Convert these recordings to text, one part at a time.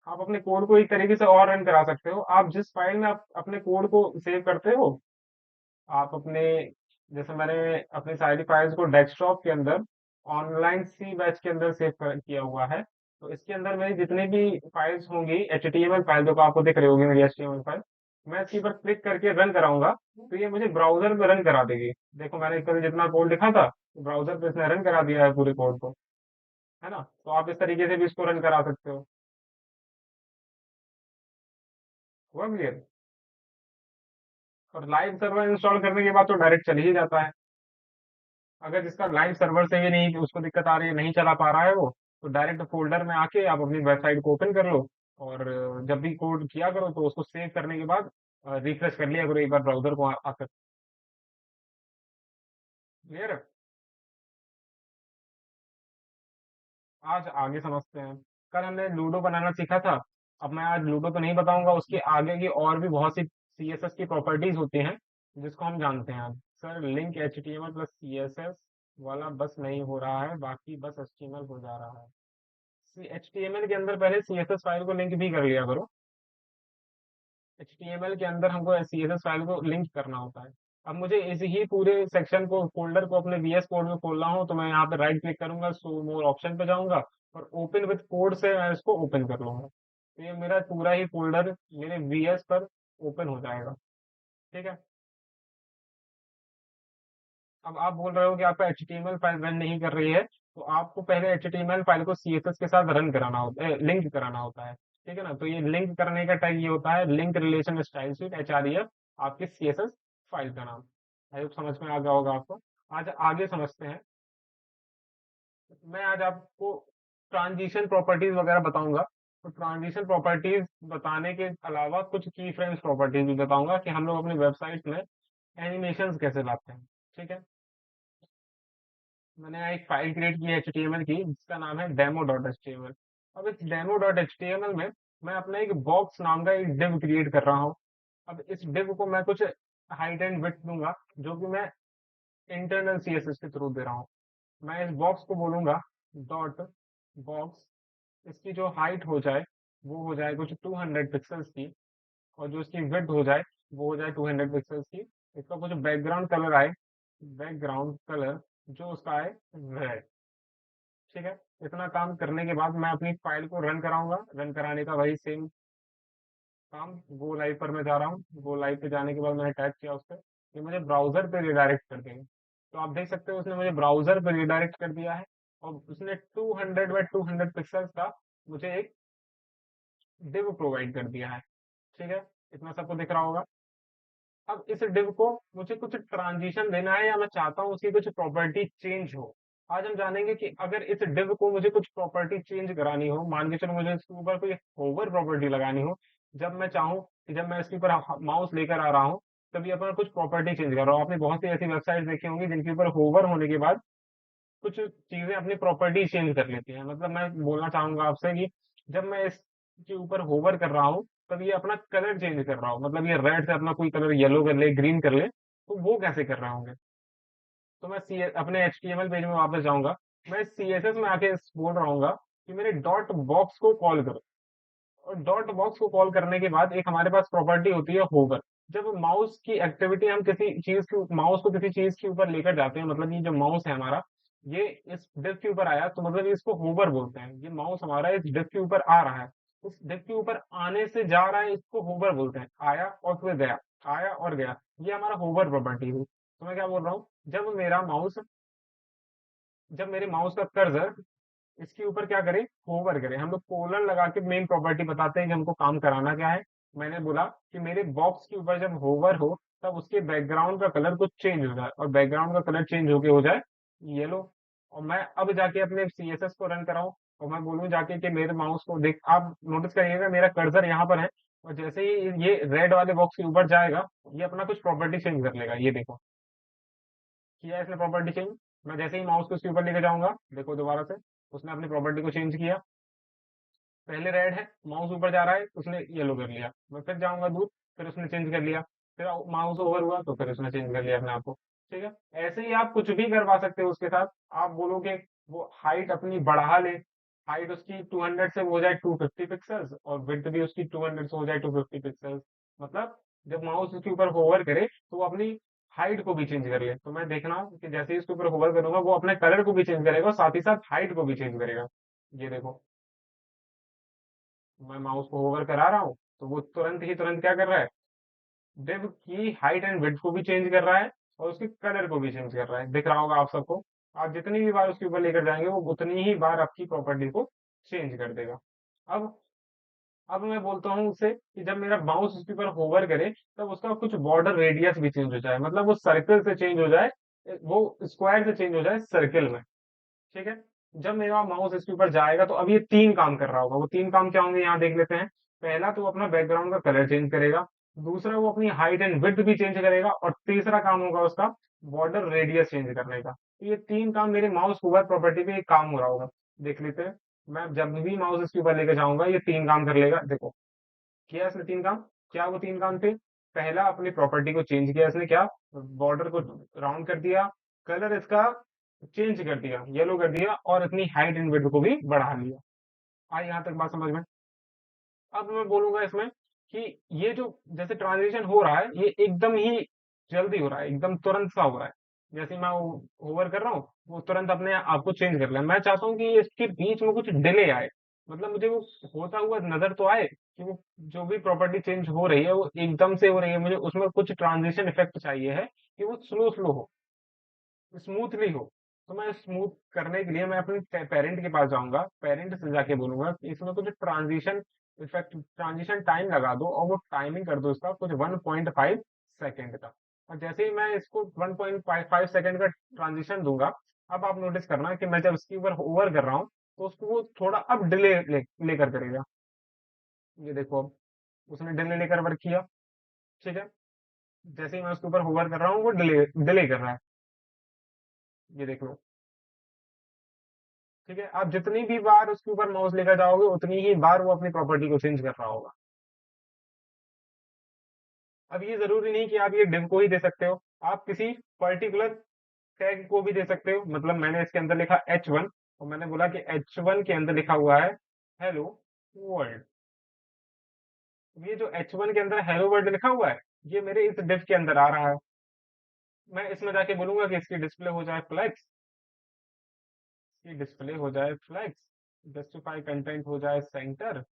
आप अपने कोड को एक तरीके से और रन करा सकते हो। आप जिस फाइल में आप अपने कोड को सेव करते हो, आप अपने, जैसे मैंने अपनी सारी फाइल्स को डेस्कटॉप के अंदर ऑनलाइन सी बैच के अंदर सेव किया हुआ है। तो इसके अंदर मेरी जितनी भी फाइल्स होंगी, एचटीएमएल फाइल जो आपको दिख रही होगी मेरी एचटीएमएल फाइल, मैं इसी पर क्लिक करके रन कराऊंगा तो ये मुझे ब्राउजर में रन करा देगी। देखो मैंने कल जितना कोड लिखा था, ब्राउजर पे इसने रन करा दिया है पूरे कोड को, है ना। तो आप इस तरीके से भी इसको रन करा सकते हो। हुआ क्लियर? और लाइव सर्वर इंस्टॉल करने के बाद तो डायरेक्ट चल ही जाता है। अगर जिसका लाइव सर्वर से ही नहीं, उसको दिक्कत आ रही है, नहीं चला पा रहा है वो, तो डायरेक्ट फोल्डर में आके आप अपनी वेबसाइट को ओपन कर लो। और जब भी कोड किया करो तो उसको सेव करने के बाद रिफ्रेश कर लिया करो एक बार ब्राउजर को आकर। क्लियर है? आज आगे समझते हैं। कल हमने लूडो बनाना सीखा था। अब मैं आज लूडो तो नहीं बताऊंगा, उसके आगे की और भी बहुत सी सीएसएस की प्रॉपर्टीज होती हैं जिसको हम जानते हैं आज। Sir link HTML plus CSS वाला बस नहीं हो रहा है, बाकी बस एचटीएमएल हो जा रहा है। एचटीएमएल के अंदर पहले सीएसएस फाइल को लिंक भी कर लिया करो। एचटीएमएल के अंदर हमको सीएसएस फाइल को लिंक करना होता है। अब मुझे इसी ही पूरे सेक्शन को, फोल्डर को अपने वीएस कोड में खोलना हो तो मैं यहाँ पे राइट क्लिक करूंगा, शो मोर ऑप्शन पे जाऊंगा और ओपन विद कोड से मैं इसको ओपन कर लूंगा, तो ये मेरा पूरा ही फोल्डर मेरे वीएस पर ओपन हो जाएगा। ठीक है। अब आप बोल रहे हो कि आपका एचटीएमएल फाइल रन नहीं कर रही है, तो आपको पहले एचटीएमएल फाइल को सीएसएस के साथ रन कराना होता है, लिंक कराना होता है। ठीक है ना। तो ये लिंक करने का टैग ये होता है लिंक रिलेशन स्टाइल शीट, एचआरईएफ, आपके सीएसएस फाइल का नाम। आई होप समझ में आ गया होगा आपको। आज आगे समझते हैं। मैं आज आपको ट्रांजिशन प्रॉपर्टीज वगैरह बताऊंगा। तो ट्रांजिशन प्रॉपर्टीज बताने के अलावा कुछ की फ्रेम्स प्रॉपर्टीज भी बताऊंगा कि हम लोग अपनी वेबसाइट में एनिमेशंस कैसे लाते हैं। ठीक है। मैंने एक फाइल क्रिएट की है एचटीएमएल की जिसका नाम है demo.html। अब इस demo.html में मैं अपना एक बॉक्स नाम का एक डिव क्रिएट कर रहा हूँ। अब इस डिव को मैं कुछ हाइट एंड विड्थ दूंगा जो कि मैं इंटरनल सीएसएस के थ्रू दे रहा हूँ। मैं इस बॉक्स को बोलूंगा डॉट बॉक्स। इसकी जो हाइट हो जाए वो हो जाए कुछ 200 पिक्सल्स की, और जो इसकी विड्थ हो जाए वो हो जाए 200 पिक्सल्स की। इसका कुछ बैकग्राउंड कलर आए, बैकग्राउंड कलर जो उसका आए रेड। ठीक है। इतना काम करने के बाद मैं अपनी फाइल को रन कराऊंगा। रन कराने का वही सेम काम, गो लाइव पर मैं जा रहा हूँ। गो लाइव पे जाने के बाद मैंने टाइप किया उस पर, ये मुझे ब्राउजर पे रिडायरेक्ट कर देंगे। तो आप देख सकते हो उसने मुझे ब्राउजर पे रिडायरेक्ट कर दिया है। और उसने 200 बाय 200 पिक्सल्स का मुझे एक डिव प्रोवाइड कर दिया है। ठीक है। इतना सबको दिख रहा होगा। अब इस डिव को मुझे कुछ ट्रांजिशन देना है या मैं चाहता हूँ उसकी कुछ प्रॉपर्टी चेंज हो। आज हम जानेंगे कि अगर इस डिव को मुझे कुछ प्रॉपर्टी चेंज करानी हो, मान के चलो मुझे इसके ऊपर कोई होवर प्रॉपर्टी लगानी हो, जब मैं चाहूँ कि जब मैं इसके ऊपर माउस लेकर आ रहा हूँ तभी अपना कुछ प्रॉपर्टी चेंज कर रहा हूँ। आपने बहुत सी ऐसी वेबसाइट देखी होंगी जिनके ऊपर होवर होने के बाद कुछ चीजें अपनी प्रॉपर्टी चेंज कर लेती हैं। मतलब मैं बोलना चाहूंगा आपसे कि जब मैं इसके ऊपर होवर कर रहा हूँ तब ये अपना कलर चेंज कर रहा हूँ, मतलब ये रेड से अपना कोई कलर येलो कर ले, ग्रीन कर ले, तो वो कैसे कर रहे होंगे। तो मैं अपने एचटीएमएल पेज में वापस जाऊंगा। मैं सीएसएस में आके बोल रहा हूँ कि मेरे डॉट बॉक्स को कॉल करो। और डॉट बॉक्स को कॉल करने के बाद एक हमारे पास प्रॉपर्टी होती है होवर। जब माउस की एक्टिविटी हम किसी चीज के माउस को किसी चीज के ऊपर लेकर जाते हैं, मतलब ये जो माउस है हमारा, ये इस डिव के ऊपर आया तो मतलब ये इसको होवर बोलते हैं। ये माउस हमारा इस डिव के ऊपर आ रहा है, उस डिव के ऊपर आने से जा रहा है, इसको होवर बोलते हैं। आया और फिर गया, आया और गया, ये हमारा होवर प्रॉपर्टी हुई। तो मैं क्या बोल रहा हूँ, जब मेरे माउस का कर्सर इसके ऊपर क्या करे, होवर करे। हम लोग कोलन लगा के मेन प्रॉपर्टी बताते हैं कि हमको काम कराना क्या है। मैंने बोला कि मेरे बॉक्स के ऊपर जब होवर हो तब उसके बैकग्राउंड का कलर कुछ चेंज हो जाए, और बैकग्राउंड का कलर चेंज होके हो जाए येलो। और मैं अब जाके अपने सीएसएस को रन कराऊं और मैं बोलूं जाके कि मेरे माउस को देख, आप नोटिस करिएगा मेरा कर्सर यहाँ पर है, और जैसे ही ये रेड वाले बॉक्स के ऊपर जाएगा ये अपना कुछ प्रॉपर्टी चेंज कर लेगा। ये देखो, किया इसने प्रॉपर्टी चेंज। मैं जैसे ही माउस को उसके ऊपर लेके जाऊंगा, देखो दोबारा से उसने अपनी प्रॉपर्टी को चेंज किया। पहले रेड है, माउस ऊपर जा रहा है, उसने येलो कर लिया। मैं फिर जाऊंगा दूर, फिर उसने चेंज कर लिया। फिर माउस ओवर हुआ तो फिर उसने चेंज कर लिया अपने आप को। ठीक है। ऐसे ही आप कुछ भी करवा सकते हो उसके साथ। आप बोलोगे वो हाइट अपनी बढ़ा ले, हाइट उसकी 200 से हो जाए 250 पिक्सल्स और विड्थ भी उसकी 200 से हो जाए 250 पिक्सल्स। मतलब जब माउस उसके ऊपर होवर करे तो वो अपनी हाइट को भी चेंज कर ले। तो मैं देखना कि जैसे ही उसके ऊपर होवर करूंगा वो अपने कलर को भी चेंज करेगा और साथ ही साथ हाइट को भी चेंज करेगा। ये देखो, मैं माउस को होवर करा रहा हूँ तो वो तुरंत ही तुरंत क्या कर रहा है, डिव की हाइट एंड विड्थ को भी चेंज कर रहा है और उसके कलर को भी चेंज कर रहा है। दिख रहा होगा आप सबको। आप जितनी भी बार उसके ऊपर लेकर जाएंगे वो उतनी ही बार आपकी प्रॉपर्टी को चेंज कर देगा। अब अब मैं बोलता हूँ उससे कि जब मेरा माउस उसके ऊपर होवर करे तब उसका कुछ बॉर्डर रेडियस भी चेंज हो जाए, मतलब वो सर्कल से चेंज हो जाए, वो स्क्वायर से चेंज हो जाए सर्कल में। ठीक है। जब मेरा माउस इसके ऊपर जाएगा तो अब ये तीन काम कर रहा होगा। वो तीन काम क्या होंगे यहाँ देख लेते हैं। पहला तो वो अपना बैकग्राउंड का कलर चेंज करेगा। दूसरा वो अपनी हाइट एंड विड्थ भी चेंज करेगा और तीसरा काम होगा उसका बॉर्डर रेडियस चेंज करने का। तो ये तीन काम मेरे माउस होवर प्रॉपर्टी पे एक काम हो रहा होगा। देख लेते हैं। मैं जब भी माउस इसके ऊपर लेके जाऊंगा ये तीन काम कर लेगा। देखो, किया इसने तीन काम। क्या वो तीन काम थे? पहला, अपनी प्रॉपर्टी को चेंज किया इसने। क्या? बॉर्डर को राउंड कर दिया, कलर इसका चेंज कर दिया, येलो कर दिया और अपनी हाइट एंड विड्थ को भी बढ़ा लिया। आई यहाँ तक बात समझ में? अब मैं बोलूंगा इसमें कि ये जो जैसे ट्रांजिशन हो रहा है ये एकदम ही जल्दी हो रहा है, एकदम तुरंत सा हो रहा है। जैसे मैं ओवर कर रहा हूँ वो तुरंत अपने आप को चेंज कर ले। मैं चाहता हूँ कि इसके बीच में कुछ डिले आए, मतलब मुझे वो होता हुआ नजर तो आए कि वो जो भी प्रॉपर्टी चेंज हो रही है वो एकदम से हो रही है। मुझे उसमें कुछ ट्रांजिशन इफेक्ट चाहिए है कि वो स्लो स्लो हो, स्मूथली हो। तो मैं स्मूथ करने के लिए मैं अपने पेरेंट के पास जाऊंगा, पेरेंट से जाके बोलूंगा कि इसमें कुछ ट्रांजिशन इफेक्ट, ट्रांजिशन टाइम लगा दो और वो टाइमिंग कर दो इसका कुछ 1.5 सेकेंड का। और जैसे ही मैं इसको 1.5 सेकेंड का ट्रांजिशन दूंगा, अब आप नोटिस करना कि मैं जब इसके ऊपर ओवर कर रहा हूँ तो उसको वो थोड़ा अब डिले लेकर करेगा। ये देखो, अब उसने डिले लेकर वर्क किया। ठीक है। जैसे ही मैं उसके ऊपर होवर कर रहा हूँ वो डिले डिले कर रहा है। ये देख लो। ठीक है। आप जितनी भी बार उसके ऊपर माउस लेकर जाओगे उतनी ही बार वो अपनी प्रॉपर्टी को चेंज कर रहा होगा। अब ये जरूरी नहीं कि आप ये डिव को ही दे सकते हो, आप किसी पर्टिकुलर टैग को भी दे सकते हो। मतलब मैंने इसके अंदर लिखा H1 और मैंने बोला कि H1 के अंदर लिखा हुआ है हेलो वर्ल्ड। ये जो H1 के अंदर हेलो वर्ल्ड लिखा हुआ है ये मेरे इस डिव के अंदर आ रहा है। मैं इसमें जाके बोलूंगा कि इसकी डिस्प्ले हो जाए फ्लैक्स, इसकी डिस्प्ले हो जाए फ्लैक्स, जस्टिफाई कंटेंट हो जाए सेंटर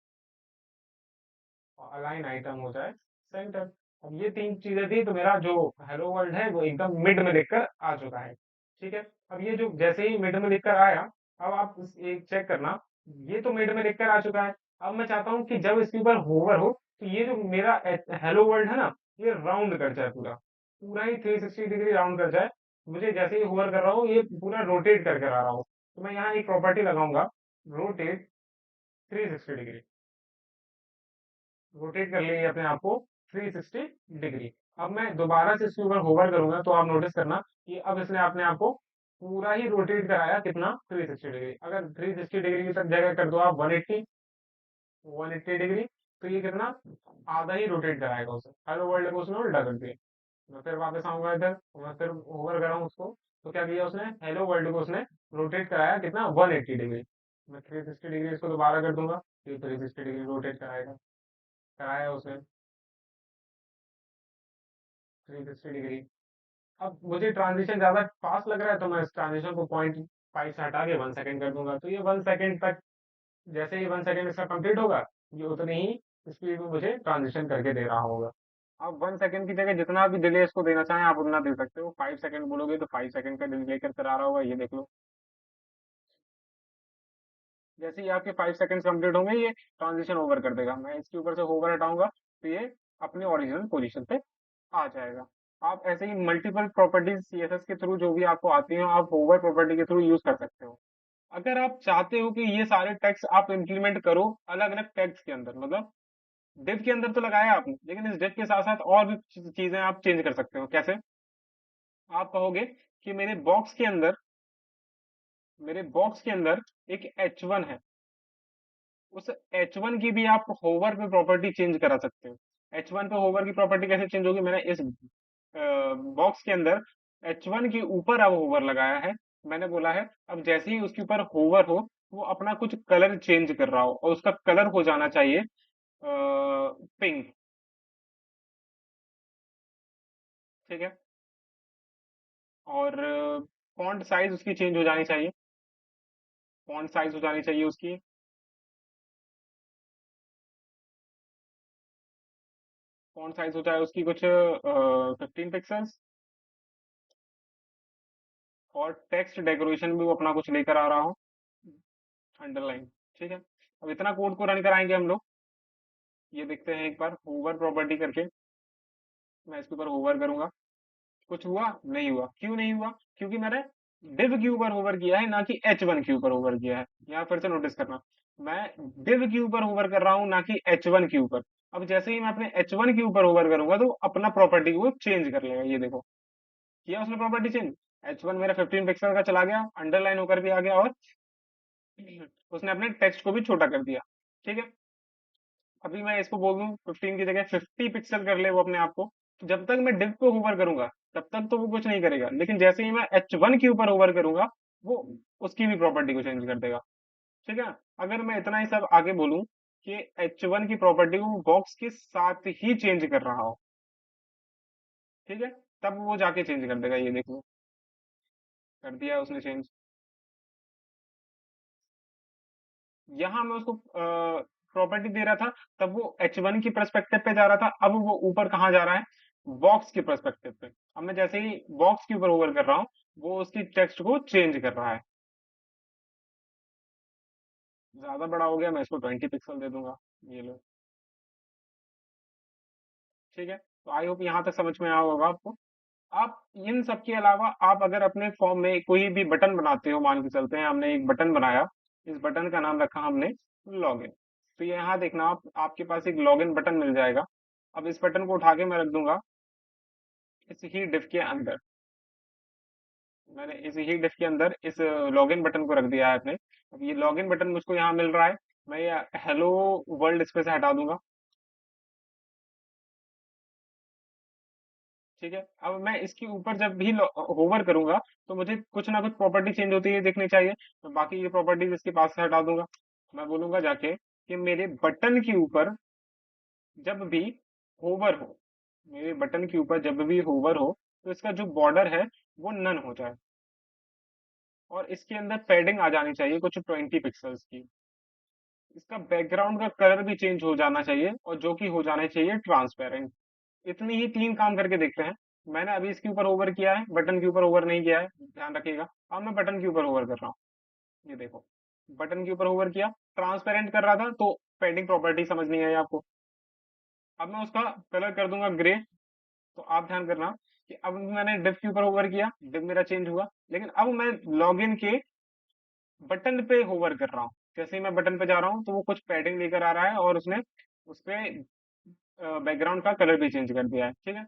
और अलाइन आइटम हो जाए सेंटर। अब ये तीन चीजें थी तो मेरा जो हेलो वर्ल्ड है वो एकदम मिड में लिखकर आ चुका है। ठीक है। अब ये जो जैसे ही मिड में लिखकर आया, अब आप एक चेक करना, ये तो मिड में लिखकर आ चुका है। अब मैं चाहता हूँ कि जब इसके ऊपर होवर हो तो ये जो मेरा हेलो वर्ल्ड है ना ये राउंड कर जाए, पूरा पूरा ही 360 डिग्री राउंड कर जाए। मुझे जैसे ही होवर कर रहा हूँ ये पूरा रोटेट कर कर आ रहा हूँ। तो मैं यहाँ एक प्रॉपर्टी लगाऊंगा, रोटेट 360 डिग्री। रोटेट कर लिए अपने आप को 360 डिग्री। अब मैं दोबारा से इसके ऊपर होवर करूंगा तो आप नोटिस करना कि अब इसने अपने आप को पूरा ही रोटेट कराया। कितना? 360 डिग्री। अगर 360 डिग्री की तक जगह कर दो आप 180 डिग्री, तो ये कितना आधा ही रोटेट कराएगा उसे। हेलो वर्ल्ड को उसने उल्टा कर दिया। मैं फिर वापस आऊंगा इधर, मैं फिर ओवर कर रहा हूँ उसको, तो क्या किया उसने, हेलो वर्ल्ड को उसने रोटेट कराया कितना, 180 डिग्री। मैं 360 डिग्री इसको दोबारा कर दूंगा, ये 360 डिग्री रोटेट कराएगा, कराया उसने 360 डिग्री। अब मुझे ट्रांजिशन ज्यादा फास्ट लग रहा है तो मैं इस ट्रांजिशन को 0.5 से हटा के 1 सेकेंड कर दूंगा। तो ये 1 सेकेंड तक, जैसे ही 1 सेकेंड इसका कंप्लीट होगा ये उतनी ही स्पीड में मुझे ट्रांजिशन करके दे रहा होगा। आप 1 सेकेंड की जगह जितना भी डिले इसको देना चाहें आप उतना दे सकते हो। 5 सेकेंड बोलोगे तो 5 सेकेंड का डिले लेकर करा रहा होगा। ये देख लो, जैसे ही आपके 5 सेकेंड कंप्लीट होंगे ये ट्रांजिशन ओवर कर देगा। मैं इसके ऊपर से होवर हटाऊंगा तो ये अपने ओरिजिनल पोजीशन पे आ जाएगा। आप ऐसे ही मल्टीपल प्रॉपर्टीज सीएसएस के थ्रू जो भी आपको आती हैं आप होवर प्रॉपर्टी के थ्रू यूज कर सकते हो। अगर आप चाहते हो कि ये सारे टैग्स आप इम्प्लीमेंट करो अलग अलग टैग्स के अंदर, मतलब डिव के अंदर तो लगाया आपने लेकिन इस डिव के साथ साथ और भी चीजें आप चेंज कर सकते हो। कैसे? आप कहोगे कि मेरे बॉक्स के अंदर एक H1 है, उस H1 की भी आप होवर पे प्रॉपर्टी चेंज करा सकते हो। H1 पे होवर की प्रॉपर्टी कैसे चेंज होगी? मैंने इस बॉक्स के अंदर H1 के ऊपर अब होवर लगाया है। मैंने बोला है अब जैसे ही उसके ऊपर होवर हो वो अपना कुछ कलर चेंज कर रहा हो और उसका कलर हो जाना चाहिए पिंक। ठीक है। और फॉन्ट साइज उसकी चेंज हो जानी चाहिए। फॉन्ट साइज हो जानी चाहिए उसकी। फॉन्ट साइज हो जाए उसकी कुछ 15 पिक्सल्स। और टेक्स्ट डेकोरेशन भी वो अपना कुछ लेकर आ रहा हो, अंडरलाइन। ठीक है। अब इतना कोड को रन कराएंगे हम लोग। ये देखते हैं एक बार होवर प्रॉपर्टी करके। मैं इसके ऊपर होवर करूंगा। कुछ हुआ नहीं हुआ, क्यों नहीं हुआ? क्योंकि मैंने div के ऊपर होवर किया है, ना कि h1 के ऊपर होवर किया है। यहाँ फिर से नोटिस करना, मैं div के ऊपर होवर कर रहा हूँ, ना कि h1 के ऊपर। अब जैसे ही मैं अपने h1 के ऊपर होवर करूंगा तो वो अपना प्रॉपर्टी को चेंज कर लेगा। ये देखो, किया उसने प्रॉपर्टी चेंज। h1 मेरा 15 पिक्सल का चला गया, अंडरलाइन होकर भी आ गया, और उसने अपने टेक्स्ट को भी छोटा कर दिया। ठीक है। अभी मैं इसको बोल दूं 15 की जगह 50 पिक्सल कर ले वो अपने आप को, तो जब तक मैं डिव पे होवर करूंगा तब तक तो वो कुछ नहीं करेगा, लेकिन जैसे ही मैं h1 के ऊपर होवर करूंगा वो उसकी भी प्रॉपर्टी को चेंज कर देगा। ठीक है। अगर मैं इतना ही सब आगे बोलूं कि h1 की प्रॉपर्टी को बॉक्स के साथ ही चेंज कर रहा हो, ठीक है, तब वो जाके चेंज कर देगा। ये देखो, कर दिया उसने चेंज। यहाँ मैं उसको प्रॉपर्टी दे रहा था, तब वो h1 की पर्सपेक्टिव पे जा रहा था, अब वो ऊपर कहाँ जा रहा है? बॉक्स की पर्सपेक्टिव पे। अब मैं जैसे ही बॉक्स के ऊपर ओवर कर रहा हूँ, वो उसकी टेक्स्ट को चेंज कर रहा है। ज्यादा बड़ा हो गया, मैं इसको 20 पिक्सल दे दूंगा। ये लो। ठीक है। तो आई होप यहाँ तक समझ में आया होगा आपको। आप इन सब के अलावा आप अगर अपने फॉर्म में कोई भी बटन बनाते हो, मान के चलते हैं हमने एक बटन बनाया, इस बटन का नाम रखा हमने लॉगिन। तो ये यहाँ देखना, आप आपके पास एक लॉगिन बटन मिल जाएगा। अब इस बटन को उठा के मैं रख दूंगा इस ही डिव के अंदर। मैंने इस ही डिव के अंदर इस लॉगिन बटन को रख दिया है अपने। अब ये लॉगिन बटन मुझको यहाँ मिल रहा है, मैं ये हेलो वर्ल्ड इस पे से हटा दूंगा। ठीक है। अब मैं इसके ऊपर जब भी होवर करूंगा तो मुझे कुछ ना कुछ प्रॉपर्टी चेंज होती है देखनी चाहिए, तो बाकी ये प्रॉपर्टीज इसके पास से हटा दूंगा। मैं बोलूंगा जाके कि मेरे बटन के ऊपर जब भी होवर हो, मेरे बटन के ऊपर जब भी होवर हो, तो इसका जो बॉर्डर है वो नन हो जाए, और इसके अंदर पैडिंग आ जानी चाहिए कुछ 20 पिक्सल्स की। इसका बैकग्राउंड का कलर भी चेंज हो जाना चाहिए, और जो कि हो जाना चाहिए ट्रांसपेरेंट। इतनी ही 3 काम करके देखते हैं। मैंने अभी इसके ऊपर ओवर किया है, बटन के ऊपर ओवर नहीं किया है, ध्यान रखिएगा। अब मैं बटन के ऊपर ओवर कर रहा हूँ। ये देखो, बटन के ऊपर ओवर किया, ट्रांसपेरेंट कर रहा था तो पेंडिंग प्रॉपर्टी समझ नहीं आई आपको। अब मैं उसका कलर कर दूंगा ग्रे। तो आप ध्यान करना कि अब मैंने डिव के ऊपर ओवर किया, डिव मेरा चेंज हुआ, लेकिन अब मैं लॉगिन के बटन पे होवर कर रहा हूँ। जैसे ही मैं बटन पे जा रहा हूँ तो वो कुछ पैडिंग लेकर आ रहा है, और उसने उस पे बैकग्राउंड का कलर भी चेंज कर दिया है। ठीक है।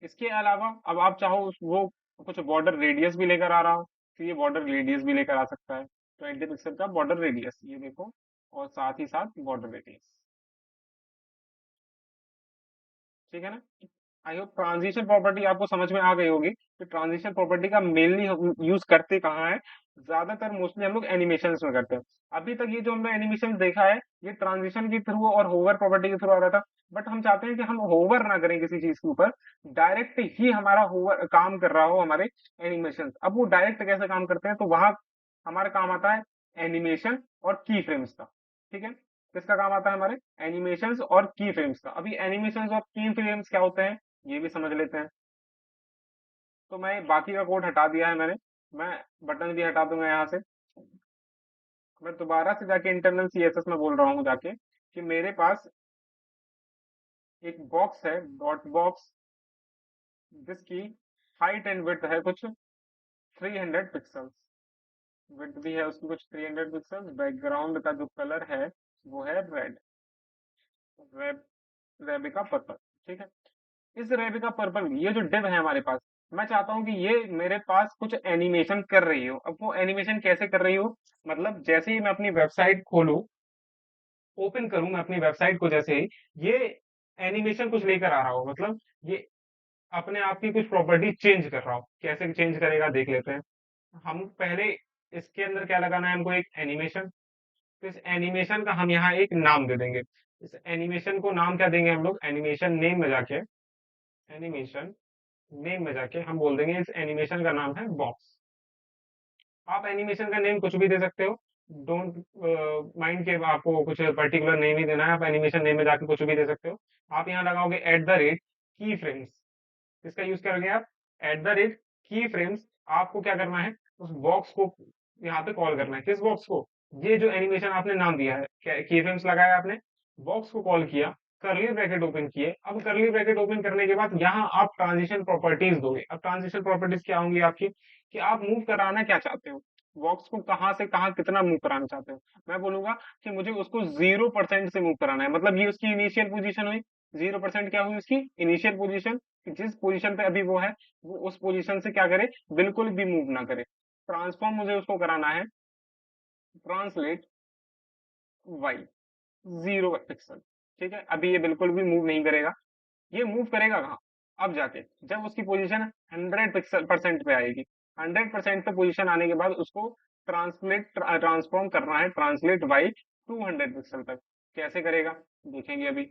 इसके अलावा अब आप चाहो वो कुछ बॉर्डर रेडियस भी लेकर आ रहा हो, तो ये बॉर्डर रेडियस भी लेकर आ सकता है। 20 पिक्सल का बॉर्डर रेडियस, ये देखो, और साथ ही साथ बॉर्डर रेडियस। ठीक है ना? आई होप ट्रांजिशन प्रॉपर्टी आपको समझ में आ गई होगी कि ट्रांजिशन प्रॉपर्टी का मेनली हम यूज करते कहाँ है। ज्यादातर मोस्टली हम लोग एनिमेशंस में करते हैं। अभी तक ये जो हमने एनिमेशन देखा है, ये ट्रांजिशन के थ्रू और होवर प्रॉपर्टी के थ्रू आ रहा था। बट हम चाहते हैं कि हम होवर ना करें किसी चीज के ऊपर, डायरेक्ट ही हमारा होवर काम कर रहा हो हमारे एनिमेशन। अब वो डायरेक्ट कैसे काम करते हैं, तो वहां हमारा काम आता है एनिमेशन और की फ्रेम्स का। ठीक है। किसका काम आता है? हमारे एनिमेशंस और की फ्रेम्स का। अभी एनिमेशंस और की फ्रेम्स क्या होते हैं ये भी समझ लेते हैं। तो मैं बाकी का कोड हटा दिया है मैंने। मैं बटन भी हटा दूंगा यहाँ से। मैं दोबारा से जाके इंटरनल सीएसएस में बोल रहा हूँ जाके कि मेरे पास एक बॉक्स है, डॉट बॉक्स, जिसकी हाइट एंड विड्थ है कुछ 300 पिक्सल्स। विड्थ भी है उसकी कुछ 300 पिक्सल्स। बैकग्राउंड का जो कलर है वो है रेड, रेड, रेबिका पर्पल। ठीक है। इस रेबिका पर्पल, ये जो डिव है हमारे पास, मैं चाहता हूं कि ये मेरे पास कुछ एनिमेशन कर रही हो। अब वो एनिमेशन कैसे कर रही हो? मतलब जैसे ही मैं अपनी वेबसाइट खोलूं, ओपन करूं मैं अपनी वेबसाइट को, जैसे ही ये एनिमेशन कुछ लेकर आ रहा हो, मतलब ये अपने आप की कुछ प्रॉपर्टी चेंज कर रहा हो। कैसे चेंज करेगा देख लेते हैं। हम पहले इसके अंदर क्या लगाना है हमको, एक एनिमेशन। तो इस एनिमेशन का हम यहाँ एक नाम दे देंगे। इस एनिमेशन को नाम क्या देंगे हम लोग, एनिमेशन नेम में जाके, एनिमेशन नेम में जाके हम बोल देंगे इस एनिमेशन का नाम है बॉक्स। आप एनिमेशन का नेम कुछ भी दे सकते हो, डोंट माइंड के आपको कुछ पर्टिकुलर नेम ही देना है, आप एनिमेशन नेम में जाके कुछ भी दे सकते हो। आप यहाँ लगाओगे एट द रेट की फ्रेम्स, इसका यूज करोगे आप, एट द रेट की फ्रेम्स। आपको क्या करना है, उस बॉक्स को यहाँ पे कॉल करना है। किस बॉक्स को, ये जो एनिमेशन आपने नाम दिया है, की फ्रेम्स लगाया आपने, बॉक्स को कॉल किया, कर्ली ब्रैकेट ओपन किए। अब कर्ली ब्रैकेट ओपन करने के बाद यहाँ आप ट्रांजिशन प्रॉपर्टीज दोगे। अब ट्रांजिशन प्रॉपर्टीज क्या होंगी आपकी, कि आप मूव कराना क्या चाहते हो, बॉक्स को कहाँ से कहाँ कितना मूव कराना चाहते हो। मैं बोलूंगा कि मुझे उसको 0% से मूव कराना है, मतलब ये उसकी इनिशियल पोजीशन हुई। 0% क्या हुई उसकी इनिशियल पोजीशन, कि जिस पोजीशन पे अभी वो है, वो उस पोजीशन से क्या करे, बिल्कुल भी मूव ना करे। ट्रांसफॉर्म मुझे उसको कराना है, ट्रांसलेट वाई 0 पिक्सल। ठीक है, अभी ये बिल्कुल भी मूव नहीं करेगा। ये मूव करेगा कहाँ, अब जाके जब उसकी पोजीशन 100% पे आएगी। 100% पे पोजीशन आने के बाद उसको ट्रांसफॉर्म करना है, ट्रांसलेट बाई 200 पिक्सल तक। कैसे करेगा देखेंगे अभी।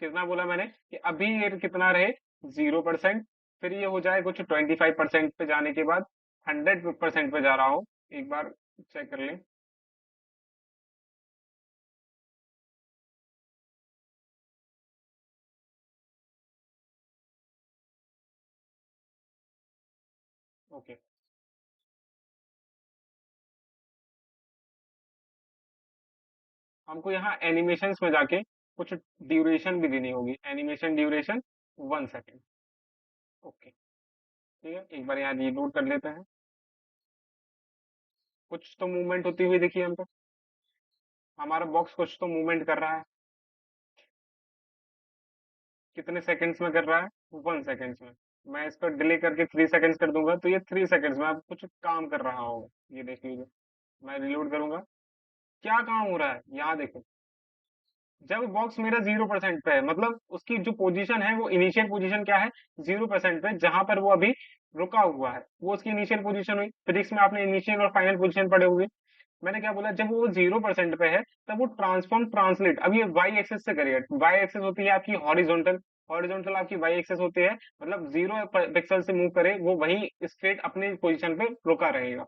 कितना बोला मैंने, कि अभी ये कितना रहे, 0%, फिर ये हो जाए कुछ 25% पे जाने के बाद 100% पे जा रहा हो। एक बार चेक कर लें। ओके, हमको यहाँ एनिमेशंस में जाके कुछ ड्यूरेशन भी देनी होगी, एनिमेशन ड्यूरेशन 1 सेकेंड। ओके, ठीक है, एक बार यहाँ रीलोड कर लेते हैं। कुछ तो मूवमेंट होती हुई देखिए हमको, हमारा बॉक्स कुछ तो मूवमेंट कर रहा है। कितने सेकंड्स में कर रहा है, 1 सेकेंड्स में। मैं इसको डिले करके 3 सेकंड्स कर दूंगा, तो ये 3 सेकंड्स में आप कुछ काम कर रहा होगा, ये देख लीजिए। मैं रिलोड करूंगा, क्या काम हो रहा है यहाँ देखो। जब बॉक्स मेरा 0% पे है, मतलब उसकी जो पोजीशन है वो इनिशियल पोजीशन क्या है, 0% पे, जहां पर वो अभी रुका हुआ है, वो उसकी इनिशियल पोजीशन हुई। फिजिक्स में आपने इनिशियल और फाइनल पोजीशन पढ़े हुए। मैंने क्या बोला, जब वो 0% पे है, तब वो ट्रांसफॉर्म ट्रांसलेट, अब ये वाई एक्सेस से करिएगा। वाई एक्सेस होती है आपकी हॉरिजॉन्टल, हॉरिजॉन्टल आपकी वाई एक्सेस होती है, मतलब 0 पिक्सल से मूव करे वो वही स्ट्रेट अपने पोजीशन पे रुका रहेगा।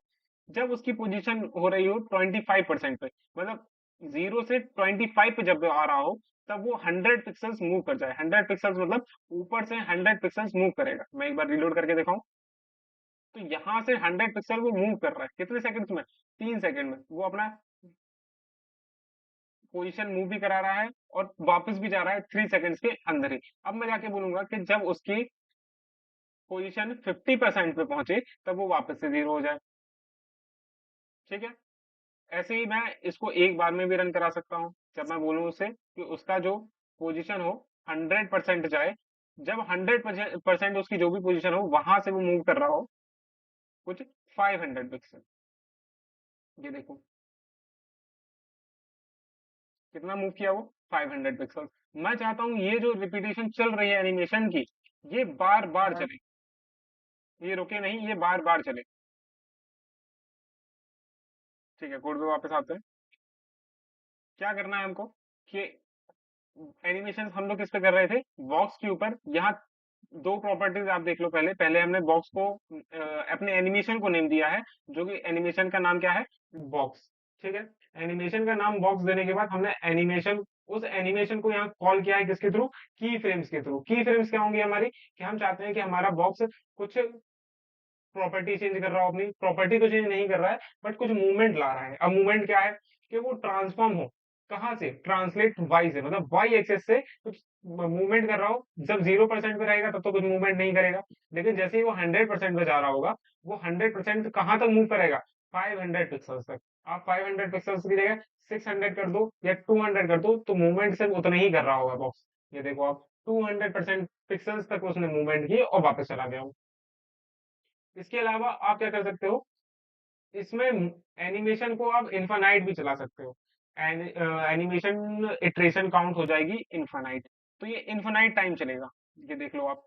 जब उसकी पोजीशन हो रही हो 25% पे, मतलब 0 से 25 पे जब आ रहा हो, तब वो 100 पिक्सल्स मूव कर जाए। 100 पिक्सल्स मतलब ऊपर से 100 पिक्सल्स मूव करेगा। मैं एक बार रिलोड करके दिखाऊं, तो यहाँ से 100 पिक्सल वो मूव कर रहा है कितने सेकंड्स में, 3 सेकंड में। वो अपना पोजीशन मूव भी करा रहा है और वापस भी जा रहा है 3 सेकंड्स के अंदर ही। अब मैं जाके बोलूंगा कि जब उसकी पोजीशन 50% पे पहुंचे, तब वो वापस से 0 हो जाए। ठीक है, ऐसे ही मैं इसको एक बार में भी रन करा सकता हूँ। जब मैं बोलूँ उसे कि उसका जो पोजीशन हो 100% जाए, जब 100% उसकी जो भी पोजीशन हो वहां से वो मूव कर रहा हो कुछ 500 पिक्सल। ये देखो कितना मूव किया वो, 500 पिक्सल। मैं चाहता हूँ ये जो रिपीटेशन चल रही है एनिमेशन की, ये बार बार चले, ये रुके नहीं, ये बार बार चले। ठीक है, कोड पे वापस आते हैं। क्या करना है हमको, कि एनिमेशन हम लोग किस पे कर रहे थे, बॉक्स के ऊपर। यहाँ दो प्रॉपर्टीज आप देख लो। पहले पहले हमने बॉक्स को अपने एनिमेशन को नेम दिया है, जो कि एनिमेशन का नाम क्या है, बॉक्स। ठीक है, एनिमेशन का नाम बॉक्स देने के बाद हमने एनिमेशन, उस एनिमेशन को यहाँ कॉल किया है किसके थ्रू, की फ्रेम्स के थ्रू। की फ्रेम्स क्या होंगी हमारी, कि हम चाहते हैं कि हमारा बॉक्स कुछ प्रॉपर्टी चेंज कर रहा हो, अपनी प्रॉपर्टी तो चेंज नहीं कर रहा है, बट कुछ मूवमेंट ला रहा है। अब मूवमेंट क्या है, कि वो ट्रांसफॉर्म हो, कहाँ से, ट्रांसलेट वाई से, मतलब वाई एक्सेस से कुछ मूवमेंट कर रहा हो। जब 0% पे रहेगा तब तो कुछ मूवमेंट नहीं करेगा, लेकिन जैसे ही वो 100% पे जा रहा होगा, वो 100% कहाँ तक मूव करेगा, 500 पिक्सल तक। आप 500 पिक्सल की जगह 600 कर दो या 200 कर दो, तो मूवमेंट सिर्फ उतना ही कर रहा होगा बॉक्स। ये देखो आप, 200% पिक्सल्स तक उसने मूवमेंट की और वापस चला गया। इसके अलावा आप क्या कर सकते हो, इसमें एनिमेशन को आप इनफाइनाइट भी चला सकते हो। एनिमेशन इटरेशन काउंट हो जाएगी इनफाइनाइट, तो ये इनफाइनाइट टाइम चलेगा। ये देख लो आप,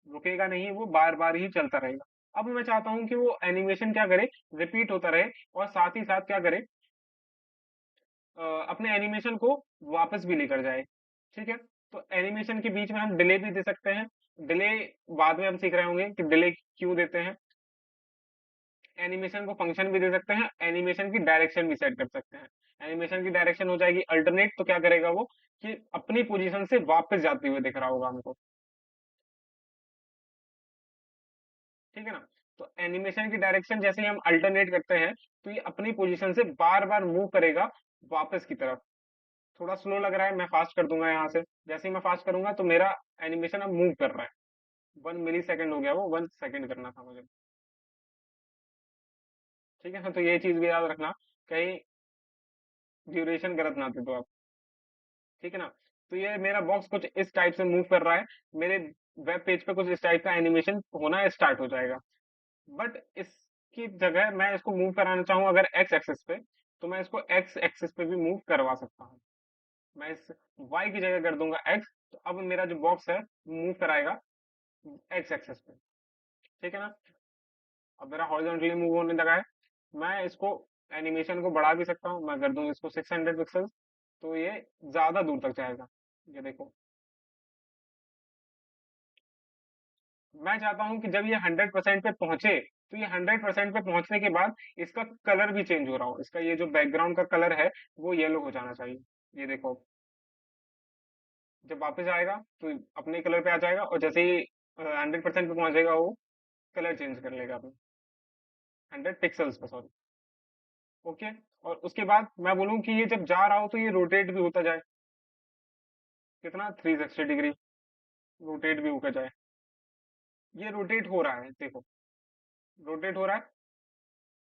रुकेगा नहीं, वो बार बार ही चलता रहेगा। अब मैं चाहता हूँ कि वो एनिमेशन क्या करे, रिपीट होता रहे और साथ ही साथ क्या करे, अपने एनिमेशन को वापस भी लेकर जाए। ठीक है, तो एनिमेशन के बीच में हम डिले भी दे सकते हैं। डिले बाद में हम सीख रहे होंगे कि डिले क्यों देते हैं। एनिमेशन को फंक्शन भी दे सकते हैं, एनिमेशन की डायरेक्शन भी सेट कर सकते हैं। एनिमेशन की डायरेक्शन हो जाएगी अल्टरनेट, तो क्या करेगा वो कि अपनी पोजीशन से वापस जाते हुए दिख रहा होगा हमको। ठीक है ना, तो एनिमेशन की डायरेक्शन जैसे ही हम अल्टरनेट करते हैं, तो ये अपनी पोजीशन से बार बार मूव करेगा वापस की तरफ। थोड़ा स्लो लग रहा है, मैं फास्ट कर दूंगा यहाँ से। जैसे ही मैं फास्ट करूंगा तो मेरा एनिमेशन अब मूव कर रहा है। 1 मिली सेकेंड हो गया, वो 1 सेकेंड करना था मुझे। ठीक है, हाँ, तो ये चीज भी याद रखना, कहीं ड्यूरेशन गलत ना दे दो आप। ठीक है ना, तो ये मेरा बॉक्स कुछ इस टाइप से मूव कर रहा है। मेरे वेब पेज पे कुछ इस टाइप का एनिमेशन होना स्टार्ट हो जाएगा। बट इसकी जगह मैं इसको मूव कराना चाहूँ अगर एक्स एक्सिस पे, तो मैं इसको एक्स एक्सिस पे भी मूव करवा सकता हूँ। मैं इस वाई की जगह कर दूंगा एक्स, तो अब मेरा जो बॉक्स है मूव कराएगा एक्स एक्सिस पे। ठीक है ना, अब मेरा हॉरिजॉन्टली मूव होने लगा है। मैं इसको एनिमेशन को बढ़ा भी सकता हूँ, मैं कर दूंगा इसको 600 पिक्सल्स, तो ये ज्यादा दूर तक जाएगा। ये देखो, मैं चाहता हूँ कि जब ये 100% पे पहुंचे, तो ये 100% पे पहुंचने के बाद इसका कलर भी चेंज हो रहा हो। इसका ये जो बैकग्राउंड का कलर है वो येलो हो जाना चाहिए। ये देखो, जब वापस आएगा तो अपने कलर पे आ जाएगा, और जैसे ही 100% पे पहुंचेगा वो कलर चेंज कर लेगा अपने 100 पिक्सल्स पे, सॉरी। ओके, और उसके बाद मैं बोलूँ कि ये जब जा रहा हो तो ये रोटेट भी होता जाए। कितना, 360 डिग्री रोटेट भी होकर जाए। ये रोटेट हो रहा है, देखो, रोटेट हो रहा है।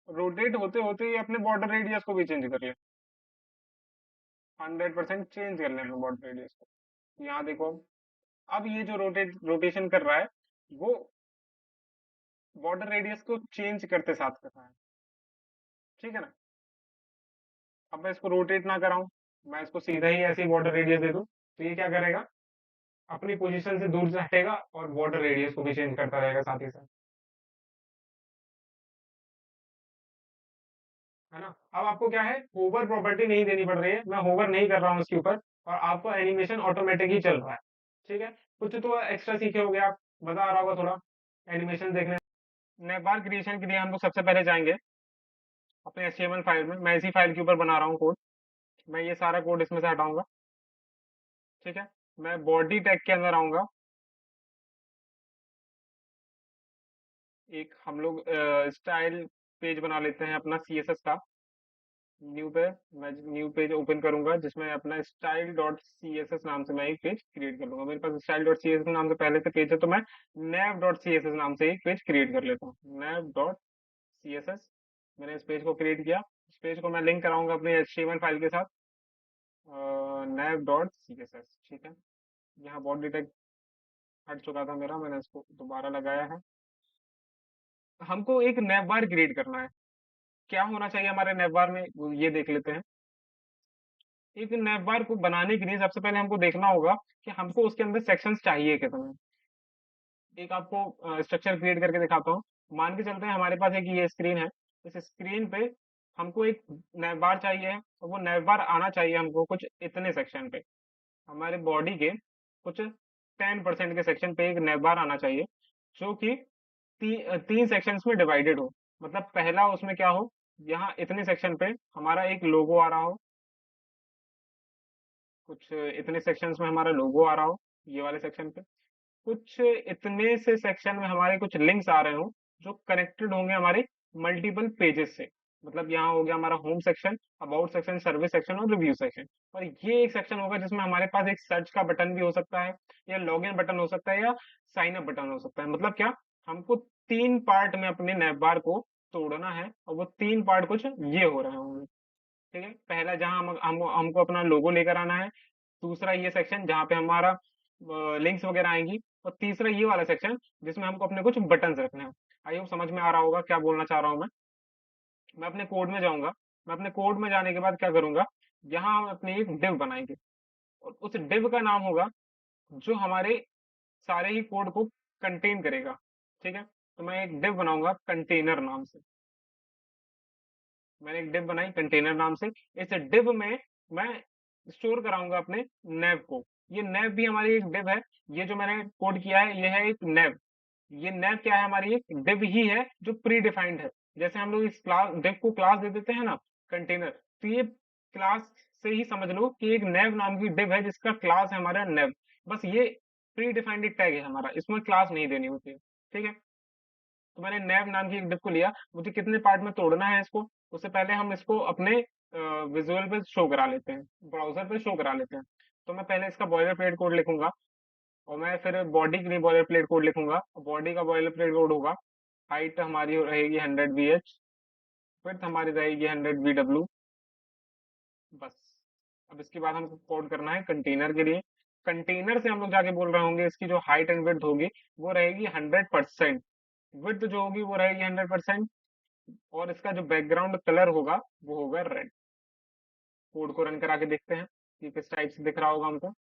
रोटेट होते होते ये अपने बॉर्डर रेडियस को भी चेंज कर ले। 100% चेंज कर ले अपने बॉर्डर रेडियस को। यहाँ देखो, अब ये जो रोटेशन कर रहा है वो बॉर्डर रेडियस को चेंज करते साथ कर रहा है। ठीक है ना, अब मैं इसको रोटेट ना कराऊं, मैं इसको सीधा ही ऐसी बॉर्डर रेडियस दे दूं, तो ये क्या करेगा, अपनी पोजीशन से दूर से हटेगा और बॉर्डर रेडियस को भी चेंज करता रहेगा साथ ही साथ। है ना, अब आपको क्या है, होवर प्रॉपर्टी नहीं देनी पड़ रही है, मैं होवर नहीं कर रहा हूँ इसके ऊपर, और आपको एनिमेशन ऑटोमेटिक ही चल रहा है। ठीक है, कुछ तो एक्स्ट्रा सीखे होगे आप, मजा आ रहा होगा थोड़ा एनिमेशन देखने। नेटवर्क क्रिएशन के लिए हम लोग सबसे पहले जाएंगे अपने एचटीएमएल फाइल में। मैं इसी फाइल के ऊपर बना रहा हूँ कोड। मैं ये सारा कोड इसमें से हटाऊंगा। ठीक है, मैं बॉडी टैग के अंदर आऊंगा। एक हम लोग स्टाइल पेज बना लेते हैं अपना सीएसएस का। न्यू पे मैं न्यू पेज ओपन करूंगा जिसमें अपना style dot C S S नाम से मैं एक पेज क्रिएट कर लूंगा। मेरे पास style dot C S S नाम से पहले से पेज है, तो मैं nav dot C S S नाम से एक पेज क्रिएट कर लेता हूँ। Nav dot C S S, मैंने इस पेज को क्रिएट किया। इस पेज को मैं लिंक कराऊंगा अपनी एचटीएमएल फाइल के साथ, नैव डॉट सी एस एस। ठीक है, यहाँ बॉडी टैग हट चुका था मेरा, मैंने इसको दोबारा लगाया है। हमको एक नैव बार क्रिएट करना है। क्या होना चाहिए हमारे नैव बार में, वो ये देख लेते हैं। एक नैव बार को बनाने के लिए सबसे पहले हमको देखना होगा कि हमको उसके अंदर सेक्शंस चाहिए कितने। एक आपको स्ट्रक्चर क्रिएट करके दिखाता हूँ। मान के चलते हैं हमारे पास एक ये स्क्रीन है। इस स्क्रीन पे हमको एक नैव बार चाहिए है, और वो नैव बार आना चाहिए हमको कुछ इतने सेक्शन पे। हमारे बॉडी के कुछ 10% के सेक्शन पे एक नैव बार आना चाहिए, जो कि 3 सेक्शंस में डिवाइडेड हो। मतलब पहला उसमें क्या हो, यहाँ इतने सेक्शन पे हमारा एक लोगो आ रहा हो, कुछ इतने सेक्शंस में हमारा लोगो आ रहा हो ये वाले सेक्शन पे। कुछ इतने से सेक्शन में हमारे कुछ लिंक्स आ रहे हो जो कनेक्टेड होंगे हमारे मल्टीपल पेजेस से। मतलब यहाँ हो गया हमारा home section, about section, service section और रिव्यू सेक्शन। और ये एक सेक्शन होगा जिसमें हमारे पास एक सर्च का बटन भी हो सकता है, या लॉगिन बटन हो सकता है, या साइन अप बटन हो सकता है। मतलब क्या, हमको 3 पार्ट में अपने नैव बार को तोड़ना है, और वो 3 पार्ट कुछ ये हो रहे होंगे। ठीक है, पहला जहां हमको अपना लोगो लेकर आना है। दूसरा ये सेक्शन जहाँ पे हमारा लिंक्स वगैरह आएंगी। और तीसरा ये वाला सेक्शन जिसमें हमको अपने कुछ बटन्स रखने हैं। आई होप समझ में आ रहा होगा क्या बोलना चाह रहा हूँ मैं। मैं अपने कोड में जाऊंगा। मैं अपने कोड में जाने के बाद क्या करूंगा, यहाँ हम अपने एक डिव बनाएंगे, और उस डिव का नाम होगा जो हमारे सारे ही कोड को कंटेन करेगा। ठीक है, तो मैं एक डिव बनाऊंगा कंटेनर नाम से। मैंने एक डिव बनाई कंटेनर नाम से। इस डिव में मैं स्टोर कराऊंगा अपने नेव को। ये नेव भी हमारी एक डिव है। ये जो मैंने कोड किया है ये है एक नेव। ये नेव क्या है, हमारी एक डिव ही है जो प्री डिफाइंड है। जैसे हम लोग इस क्लास डिव को क्लास दे देते हैं ना, कंटेनर, तो ये क्लास से ही समझ लो कि एक नेव नाम की डिव है जिसका क्लास है हमारा नेव। बस ये प्री डिफाइंड टैग है हमारा, इसमें क्लास नहीं देनी होती है। ठीक है। तो मैंने नैव नाम की एक डिव को लिया। मुझे कितने पार्ट में तोड़ना है इसको, उससे पहले हम इसको अपने विजुअल पे शो करा लेते हैं, ब्राउजर पे शो करा लेते हैं। तो मैं पहले इसका बॉयलर प्लेट कोड लिखूंगा, और मैं फिर बॉडी के लिए बॉयलर प्लेट कोड लिखूंगा। बॉडी का बॉयलर प्लेट कोड होगा, हाइट हमारी रहेगी 100 VH, विड्थ हमारी रहेगी 100 VW। बस। अब इसके बाद हमको कोड करना है कंटेनर के लिए। कंटेनर से हम लोग जाके बोल रहे होंगे इसकी जो हाइट एंड विड्थ होगी वो रहेगी 100%। विड्थ जो होगी वो रहेगी 100%। और इसका जो बैकग्राउंड कलर होगा वो होगा रेड। कोड को रन करा के देखते हैं कि किस टाइप से दिख रहा होगा हमको।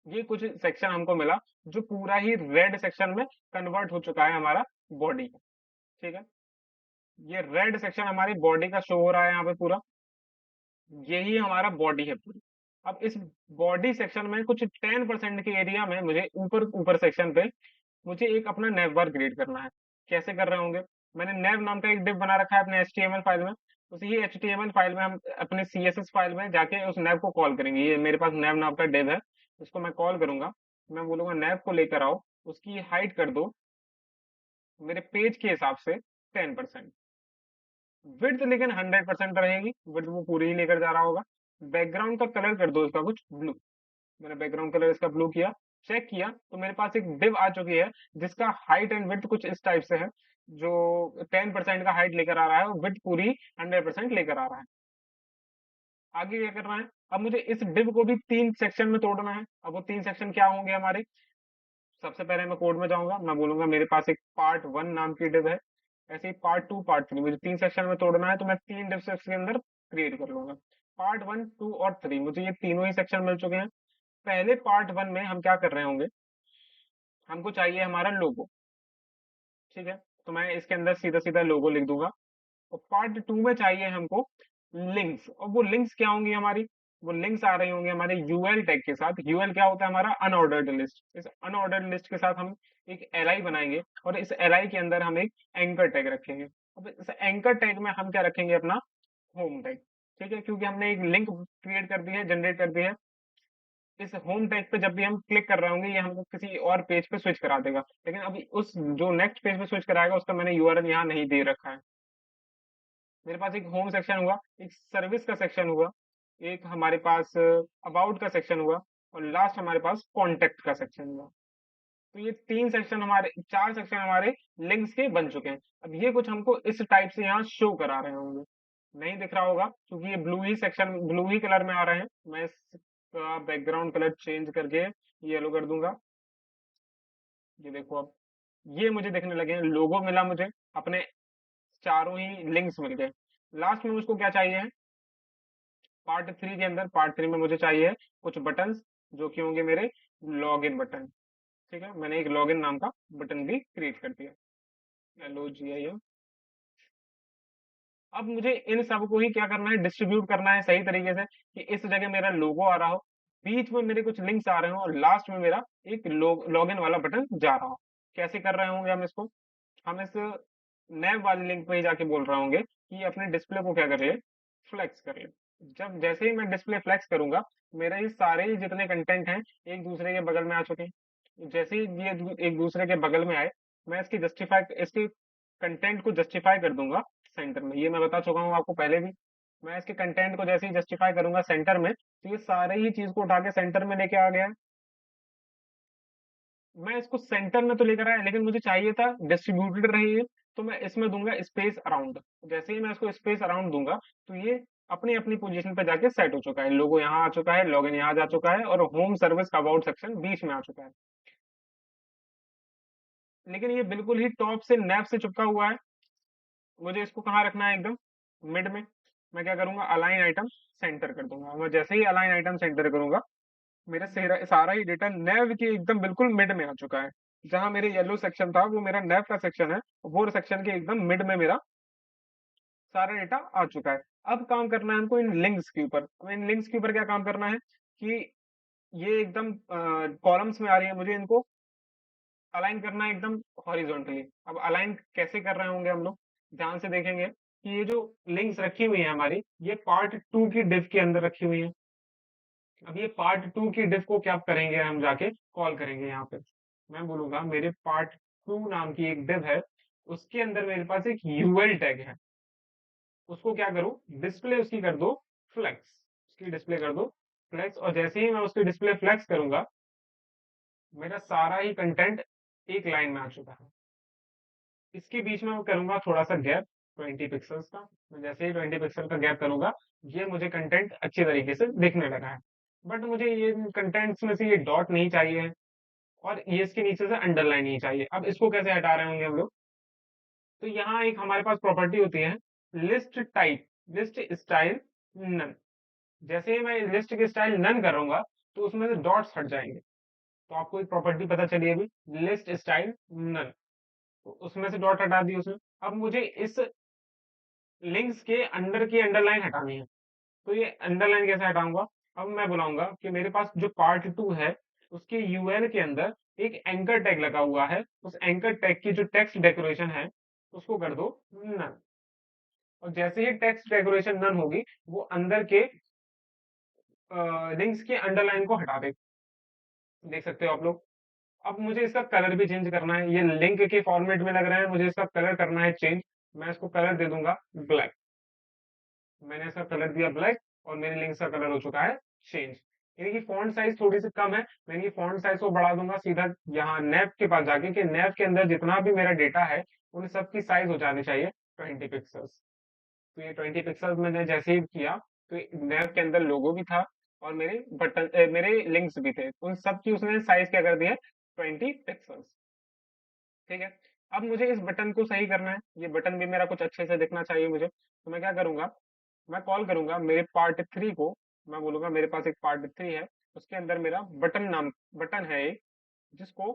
ये कुछ सेक्शन हमको मिला जो पूरा ही रेड सेक्शन में कन्वर्ट हो चुका है हमारा बॉडी का। ठीक है। ये रेड सेक्शन हमारी बॉडी का शो हो रहा है यहाँ पे पूरा। यही हमारा बॉडी है पूरी। अब इस बॉडी सेक्शन में कुछ 10% के एरिया में मुझे ऊपर ऊपर सेक्शन पे मुझे एक अपना नेव बार क्रिएट करना है। कैसे कर रहे होंगे, मैंने नेव नाम का एक डिव बना रखा है अपने HTML फाइल में। उसी HTML फाइल में हम अपने CSS फाइल में जाके उस नेव को कॉल करेंगे। ये मेरे पास नेव नाम का डिव है, उसको मैं कॉल करूंगा। मैं बोलूंगा नेव को लेकर आओ, उसकी हाइट कर दो मेरे पेज के हिसाब से 10%। विड्थ लेकिन 100% रहेगी, विड्थ वो पूरी ही लेकर जा रहा होगा। बैकग्राउंड का कलर कर दो इसका कुछ ब्लू। मैंने बैकग्राउंड कलर इसका ब्लू किया। चेक किया तो मेरे पास एक डिव आ चुकी है जिसका हाइट एंड विड्थ कुछ इस टाइप से है, जो 10% का हाइट लेकर आ रहा है और विड्थ पूरी 100% लेकर आ रहा है। आगे क्या करना है, अब मुझे इस डिव को भी 3 सेक्शन में तोड़ना है। अब वो 3 सेक्शन क्या होंगे हमारे, सबसे पहले मैं कोड में जाऊंगा, मैं बोलूंगा मेरे पास एक पार्ट 1 नाम की डिव है। ऐसे ही पार्ट 2 पार्ट 3 मुझे 3 सेक्शन में तोड़ना है, तो मैं 3 डिव के अंदर क्रिएट कर लूंगा। पार्ट 1, 2 और 3 मुझे ये तीनों ही सेक्शन मिल चुके हैं। पहले पार्ट 1 में हम क्या कर रहे होंगे, हमको चाहिए हमारा लोगो। ठीक है। तो मैं इसके अंदर सीधा सीधा लोगो लिख दूंगा। और पार्ट 2 में चाहिए हमको लिंक्स, और वो लिंक्स क्या होंगी हमारी, वो लिंक्स आ रही होंगी हमारे यूएल टैग के साथ। यूएल क्या होता है, हमारा अनऑर्डर्ड लिस्ट। इस अनऑर्डर्ड लिस्ट के साथ हम एक एलआई बनाएंगे, और इस एलआई के अंदर हम एक एंकर टैग रखेंगे। अब इस एंकर टैग में हम क्या रखेंगे, अपना होम टैग। ठीक है, क्योंकि हमने एक लिंक क्रिएट कर दी है, जनरेट कर दी है। इस होम टैग पे जब भी हम क्लिक कर रहे होंगे ये हमको किसी और पेज पे स्विच करा देगा। लेकिन अभी उस जो नेक्स्ट पेज पे स्विच कराएगा उसका मैंने यूआरएल यहाँ नहीं दे रखा है। मेरे पास एक होम सेक्शन हुआ, एक सर्विस का सेक्शन हुआ, एक हमारे पास अबाउट का सेक्शन हुआ, और लास्ट हमारे पास कॉन्टेक्ट का सेक्शन हुआ। तो ये 3 सेक्शन हमारे, 4 सेक्शन हमारे लिंक्स के बन चुके हैं। अब ये कुछ हमको इस टाइप से यहाँ शो करा रहे होंगे। नहीं दिख रहा होगा क्योंकि ये ब्लू ही सेक्शन, ब्लू ही कलर में आ रहे हैं। मैं इसका बैकग्राउंड कलर चेंज करके येलो कर दूंगा। ये देखो, अब ये मुझे दिखने लगे हैं, लोगो मिला मुझे, अपने चारों ही लिंक्स मिल गए। लास्ट में मुझको क्या चाहिए है, पार्ट 3 के अंदर, पार्ट 3 में मुझे चाहिए कुछ बटन्स, जो कि होंगे मेरे लॉगिन बटन। ठीक है, मैंने एक लॉगिन नाम का बटन भी क्रिएट कर दिया, LOGIN। अब मुझे इन सब को ही क्या करना है, डिस्ट्रीब्यूट करना है सही तरीके से, कि इस जगह मेरा लोगो आ रहा हो, बीच में मेरे कुछ लिंक्स आ रहे हो, और लास्ट में मेरा एक लॉगिन वाला बटन जा रहा हो। कैसे कर रहे होंगे हम इसको, हम इस नैव वाले लिंक पे ही जाके बोल रहे होंगे कि अपने डिस्प्ले को क्या कर ले, फ्लेक्स कर ले। जब जैसे ही मैं डिस्प्ले फ्लेक्स करूंगा, मेरे ये सारे ही जितने कंटेंट हैं एक दूसरे के बगल में आ चुके हैं। जैसे ही ये एक दूसरे के बगल में आए, मैं इसके कंटेंट को जस्टिफाई कर दूंगा सेंटर में। ये मैं बता चुका हूँ आपको पहले भी। मैं इसके कंटेंट को जैसे ही जस्टिफाई करूंगा सेंटर में, तो ये सारे ही चीज को उठा के सेंटर में लेके आ गया। मैं इसको सेंटर में तो लेकर आया, लेकिन मुझे चाहिए था डिस्ट्रीब्यूटेड रहे ये। तो मैं इसमें दूंगा स्पेस अराउंड। जैसे ही मैं इसको स्पेस अराउंड दूंगा, तो ये अपनी अपनी पोजीशन पे जाके सेट हो चुका है। लोगो यहाँ आ चुका है, लॉगिन यहाँ जा चुका है, और होम सर्विस का अबाउट सेक्शन बीच में आ चुका है। लेकिन ये बिल्कुल ही टॉप से नैप से चिपका हुआ है। मुझे इसको कहाँ रखना है, एकदम मिड में। मैं क्या करूंगा, अलाइन आइटम सेंटर कर दूंगा। मैं जैसे ही अलाइन आइटम सेंटर करूंगा, मेरा सारा ही डेटा नैव के एकदम बिल्कुल मिड में आ चुका है। जहां मेरे येलो सेक्शन था वो मेरा नेव का सेक्शन है, वो सेक्शन के एकदम मिड में मेरा सारा डेटा आ चुका है। अब काम करना है हमको इन लिंक्स के ऊपर। अब इन लिंक्स के ऊपर क्या काम करना है कि ये एकदम कॉलम्स में आ रही है, मुझे इनको अलाइन करना है एकदम हॉरिजॉन्टली। अब अलाइन कैसे कर रहे होंगे हम लोग, ध्यान से देखेंगे कि ये जो लिंक्स रखी हुई है हमारी, ये पार्ट टू की डिव के अंदर रखी हुई है। अब ये पार्ट टू की डिव को क्या करेंगे, हम जाके कॉल करेंगे यहाँ पे। मैं बोलूंगा मेरे पार्ट टू नाम की एक डिव है, उसके अंदर मेरे पास एक यूएल टैग है, उसको क्या करूं, डिस्प्ले उसकी कर दो फ्लेक्स, उसकी डिस्प्ले कर दो फ्लेक्स। और जैसे ही मैं उसकी डिस्प्ले फ्लेक्स करूंगा, मेरा सारा ही कंटेंट एक लाइन में आ चुका है। इसके बीच में मैं करूंगा थोड़ा सा गैप, 20 पिक्सल्स का। मैं जैसे ही 20 पिक्सल का गैप करूंगा, ये मुझे कंटेंट अच्छी तरीके से दिखने लगा है। बट मुझे ये कंटेंट्स में से ये डॉट नहीं चाहिए, और ये इसके नीचे से अंडरलाइन नहीं चाहिए। अब इसको कैसे हटा रहे होंगे हम लोग, तो यहाँ एक हमारे पास प्रॉपर्टी होती है, list type, list style none. जैसे ही मैं लिस्ट की स्टाइल नन करूंगा, तो उसमें से डॉट्स हट जाएंगे। तो आपको एक प्रॉपर्टी पता चली अभी, लिस्ट स्टाइल नन, तो उसमें से डॉट हटा दी उसने। अब मुझे इस लिंक्स के अंडर की अंडरलाइन हटानी है, तो ये अंडरलाइन कैसे हटाऊंगा। अब मैं बुलाऊंगा कि मेरे पास जो पार्ट टू है, उसके यूएल के अंदर एक एंकर टैग लगा हुआ है, उस एंकर टैग की जो टेक्स्ट डेकोरेशन है, उसको कर दो नन। और जैसे ही टेक्स्ट डेकोरेशन नन होगी, वो अंदर के लिंक्स के अंडरलाइन को हटा दे। देख सकते हो आप लोग। अब मुझे इसका कलर भी चेंज करना है, ये लिंक के फॉर्मेट में लग रहा है, मुझे इसका कलर करना है चेंज। मैं इसको कलर दे दूंगा ब्लैक। मैंने इसका कलर दिया ब्लैक, और मेरे लिंक्स का कलर हो चुका है चेंज। यानी कि फॉन्ट साइज थोड़ी सी कम है, मैं इनकी फॉन्ट साइज को बढ़ा दूंगा सीधा यहाँ नैव के पास जाके, कि नैव के अंदर जितना भी मेरा डेटा है, उन सब की साइज हो जानी चाहिए 20 पिक्सल्स। तो ये 20 पिक्सल्स मैंने जैसे ही किया, तो नैव के अंदर लोगो भी था, और मेरे बटन मेरे लिंक्स भी थे, उन सब की उसने साइज क्या कर दिया, 20 पिक्सल्स। ठीक है। अब मुझे इस बटन को सही करना है, ये बटन भी मेरा कुछ अच्छे से दिखना चाहिए मुझे, तो मैं क्या करूंगा, मैं कॉल करूंगा मेरे पार्ट थ्री को। मैं बोलूंगा मेरे पास एक पार्ट थ्री है, उसके अंदर मेरा बटन नाम बटन है एक, जिसको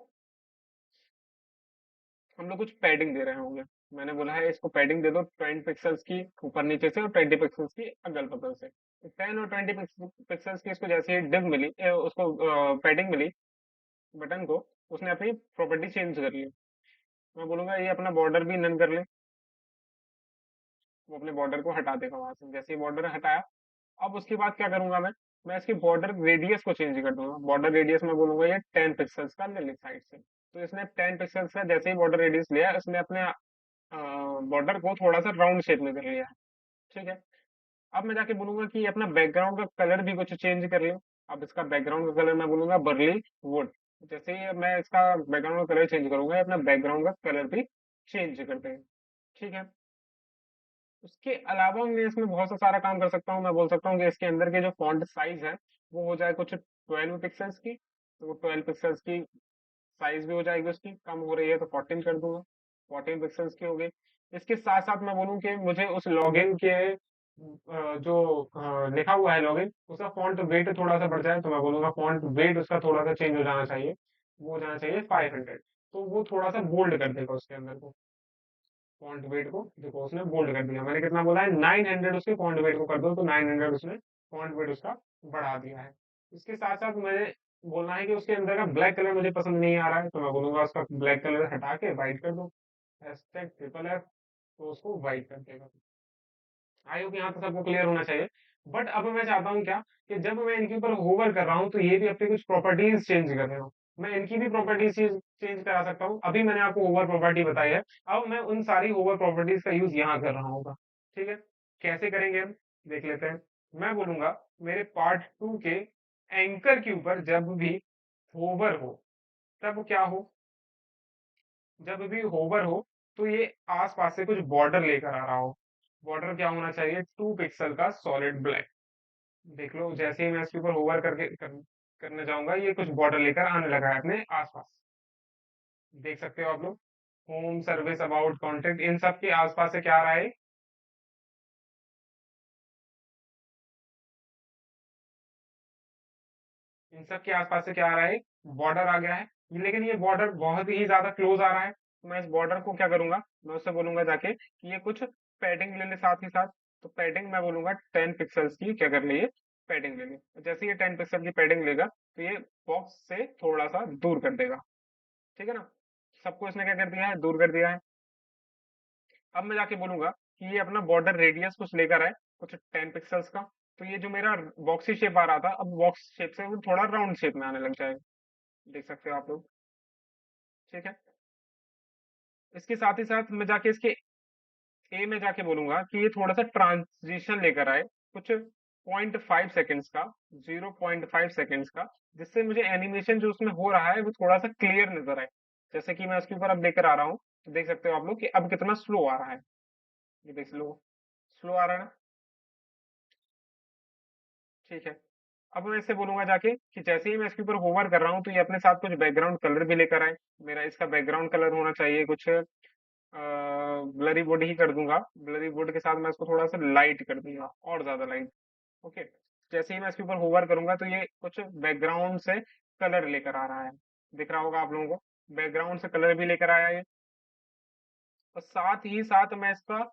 हम लोग कुछ पैडिंग दे रहे होंगे। मैंने बोला है इसको पैडिंग दे दो 20 पिक्सल्स की ऊपर नीचे से, और 20 पिक्सल्स की अगल बगल से। तो 10 और 20 पिक्सल्स की इसको जैसे ही डिव मिली, उसको पैडिंग मिली बटन को, उसने अपनी प्रॉपर्टी चेंज कर ली। मैं बोलूंगा ये अपना बॉर्डर भी नन कर ले, वो अपने बॉर्डर को हटा देगा वहां से। जैसे ही बॉर्डर हटाया, अब उसके बाद क्या करूंगा मैं इसकी बॉर्डर रेडियस को चेंज कर दूंगा। बॉर्डर रेडियस में बोलूंगा ये 10 पिक्सल्स का ले साइड से। तो इसने 10 पिक्सल्स का जैसे ही बॉर्डर रेडियस लिया, इसने अपने बॉर्डर को थोड़ा सा राउंड शेप में कर लिया है। ठीक है। अब मैं जाके बोलूंगा कि अपना बैकग्राउंड का कलर भी कुछ चेंज कर ले। अब इसका बैकग्राउंड का कलर मैं बोलूंगा बर्ली वुड। जैसे ही मैं इसका बैकग्राउंड का कलर चेंज करूंगा, ये अपना बैकग्राउंड का कलर भी चेंज करते हैं। ठीक है। उसके अलावा मैं इसमें बहुत सा सारा काम कर सकता हूँ। मैं बोल सकता हूँ कि इसके अंदर के जो फॉन्ट साइज है, वो हो जाए कुछ 12 पिक्सल्स की, तो वो 12 पिक्सल्स की साइज भी हो जाएगी उसकी, कम हो रही है तो 14 कर दूंगा, 14 पिक्सल्स की हो गई। इसके साथ साथ मैं बोलूँ कि मुझे उस लॉगिन के जो लिखा हुआ है लॉगिन, उसका फॉन्ट वेट थोड़ा सा बढ़ जाए, तो मैं बोलूंगा फॉन्ट वेट उसका थोड़ा सा चेंज हो जाना चाहिए, वो हो जाना चाहिए 500। तो वो थोड़ा सा बोल्ड कर देगा उसके अंदर को, फॉन्ट वेट को देखो उसने बोल्ड कर दिया। मैंने कितना बोला है, 900 उसके फॉन्ट वेट को कर दो, तो 900 उसने फॉन्ट वेट उसका बढ़ा दिया है। इसके साथ साथ मैंने बोलना है कि उसके अंदर का ब्लैक कलर मुझे पसंद नहीं आ रहा है, तो मैं बोलूंगा उसका ब्लैक कलर हटा के व्हाइट कर दो, हैशटैग ट्रिपल एफ, तो उसको व्हाइट कर देगा। आई होप यहाँ तो सबको क्लियर होना चाहिए। बट अब मैं चाहता हूँ क्या, कि जब मैं इनके ऊपर होवर कर रहा हूँ, तो ये भी अपनी कुछ प्रॉपर्टीज चेंज कर रहे हो। मैं इनकी भी प्रॉपर्टीज चेंज करा सकता हूँ। अभी मैंने आपको होवर प्रॉपर्टी बताई है, अब मैं उन सारी होवर प्रॉपर्टीज का यूज यहाँ कर रहा हूँ। ठीक है। कैसे करेंगे हम, देख लेते हैं। मैं बोलूंगा मेरे पार्ट टू के एंकर के ऊपर जब भी होवर हो, तब क्या हो, जब भी होवर हो, तो ये आसपास से कुछ बॉर्डर लेकर आ रहा हो। बॉर्डर क्या होना चाहिए, 2 पिक्सल का सॉलिड ब्लैक। देख लो जैसे ही मैं इसके ऊपर होवर करने जाऊंगा, ये कुछ बॉर्डर लेकर आने लगा है अपने आसपास। देख सकते हो आप लोग, होम सर्विस अबाउट कॉन्टेक्ट, इन सब के आसपास से क्या आ रहा है, इन सब के आसपास से क्या आ रहा है, बॉर्डर आ गया है। लेकिन ये बॉर्डर बहुत ही ज्यादा क्लोज आ रहा है, तो मैं इस बॉर्डर को क्या करूंगा, मैं उससे बोलूंगा जाके कि ये कुछ पैडिंग ले ले साथ ही साथ। तो पैडिंग मैं बोलूंगा 10 पिक्सल्स की क्या कर ले, ये पैडिंग ले ले। तो जैसे ये 10 पिक्सल की पैडिंग लेगा तो ये बॉक्स से थोड़ा सा दूर कर देगा। ठीक है ना, सबको इसने क्या कर दिया है, दूर कर दिया है। अब मैं जाके बोलूंगा कि ये अपना बॉर्डर रेडियस कुछ लेकर आए, कुछ 10 पिक्सल्स का। तो ये जो मेरा बॉक्सी शेप आ रहा था, अब बॉक्स शेप से वो थोड़ा राउंड शेप में आने लग जाएगा, देख सकते हो आप लोग। ठीक है, इसके साथ ही साथ मैं जाके इसके ए में जाके बोलूंगा कि ये थोड़ा सा ट्रांजिशन लेकर आए, कुछ 0.5 सेकेंड्स का, 0.5 सेकेंड्स का, जिससे मुझे एनिमेशन जो उसमें हो रहा है वो थोड़ा सा क्लियर नजर आए। जैसे कि मैं उसके ऊपर अब लेकर आ रहा हूँ, तो देख सकते हो आप लोग कि अब कितना स्लो आ रहा है। ये देख लो, स्लो आ रहा है ना। ठीक है, अब मैं इससे बोलूंगा जाके कि जैसे ही मैं इसके ऊपर होवर कर रहा हूँ तो ये अपने साथ कुछ बैकग्राउंड कलर भी लेकर आए। मेरा इसका बैकग्राउंड कलर होना चाहिए कुछ ब्लरी वुड ही कर दूंगा। ब्लरी वुड के साथ मैं इसको थोड़ा सा लाइट कर दूंगा, और ज्यादा लाइट। ओके, जैसे ही मैं इसके ऊपर होवर करूंगा तो ये कुछ बैकग्राउंड से कलर लेकर आ रहा है, दिख रहा होगा आप लोगों को, बैकग्राउंड से कलर भी लेकर आया ये। और साथ ही साथ मैं इसका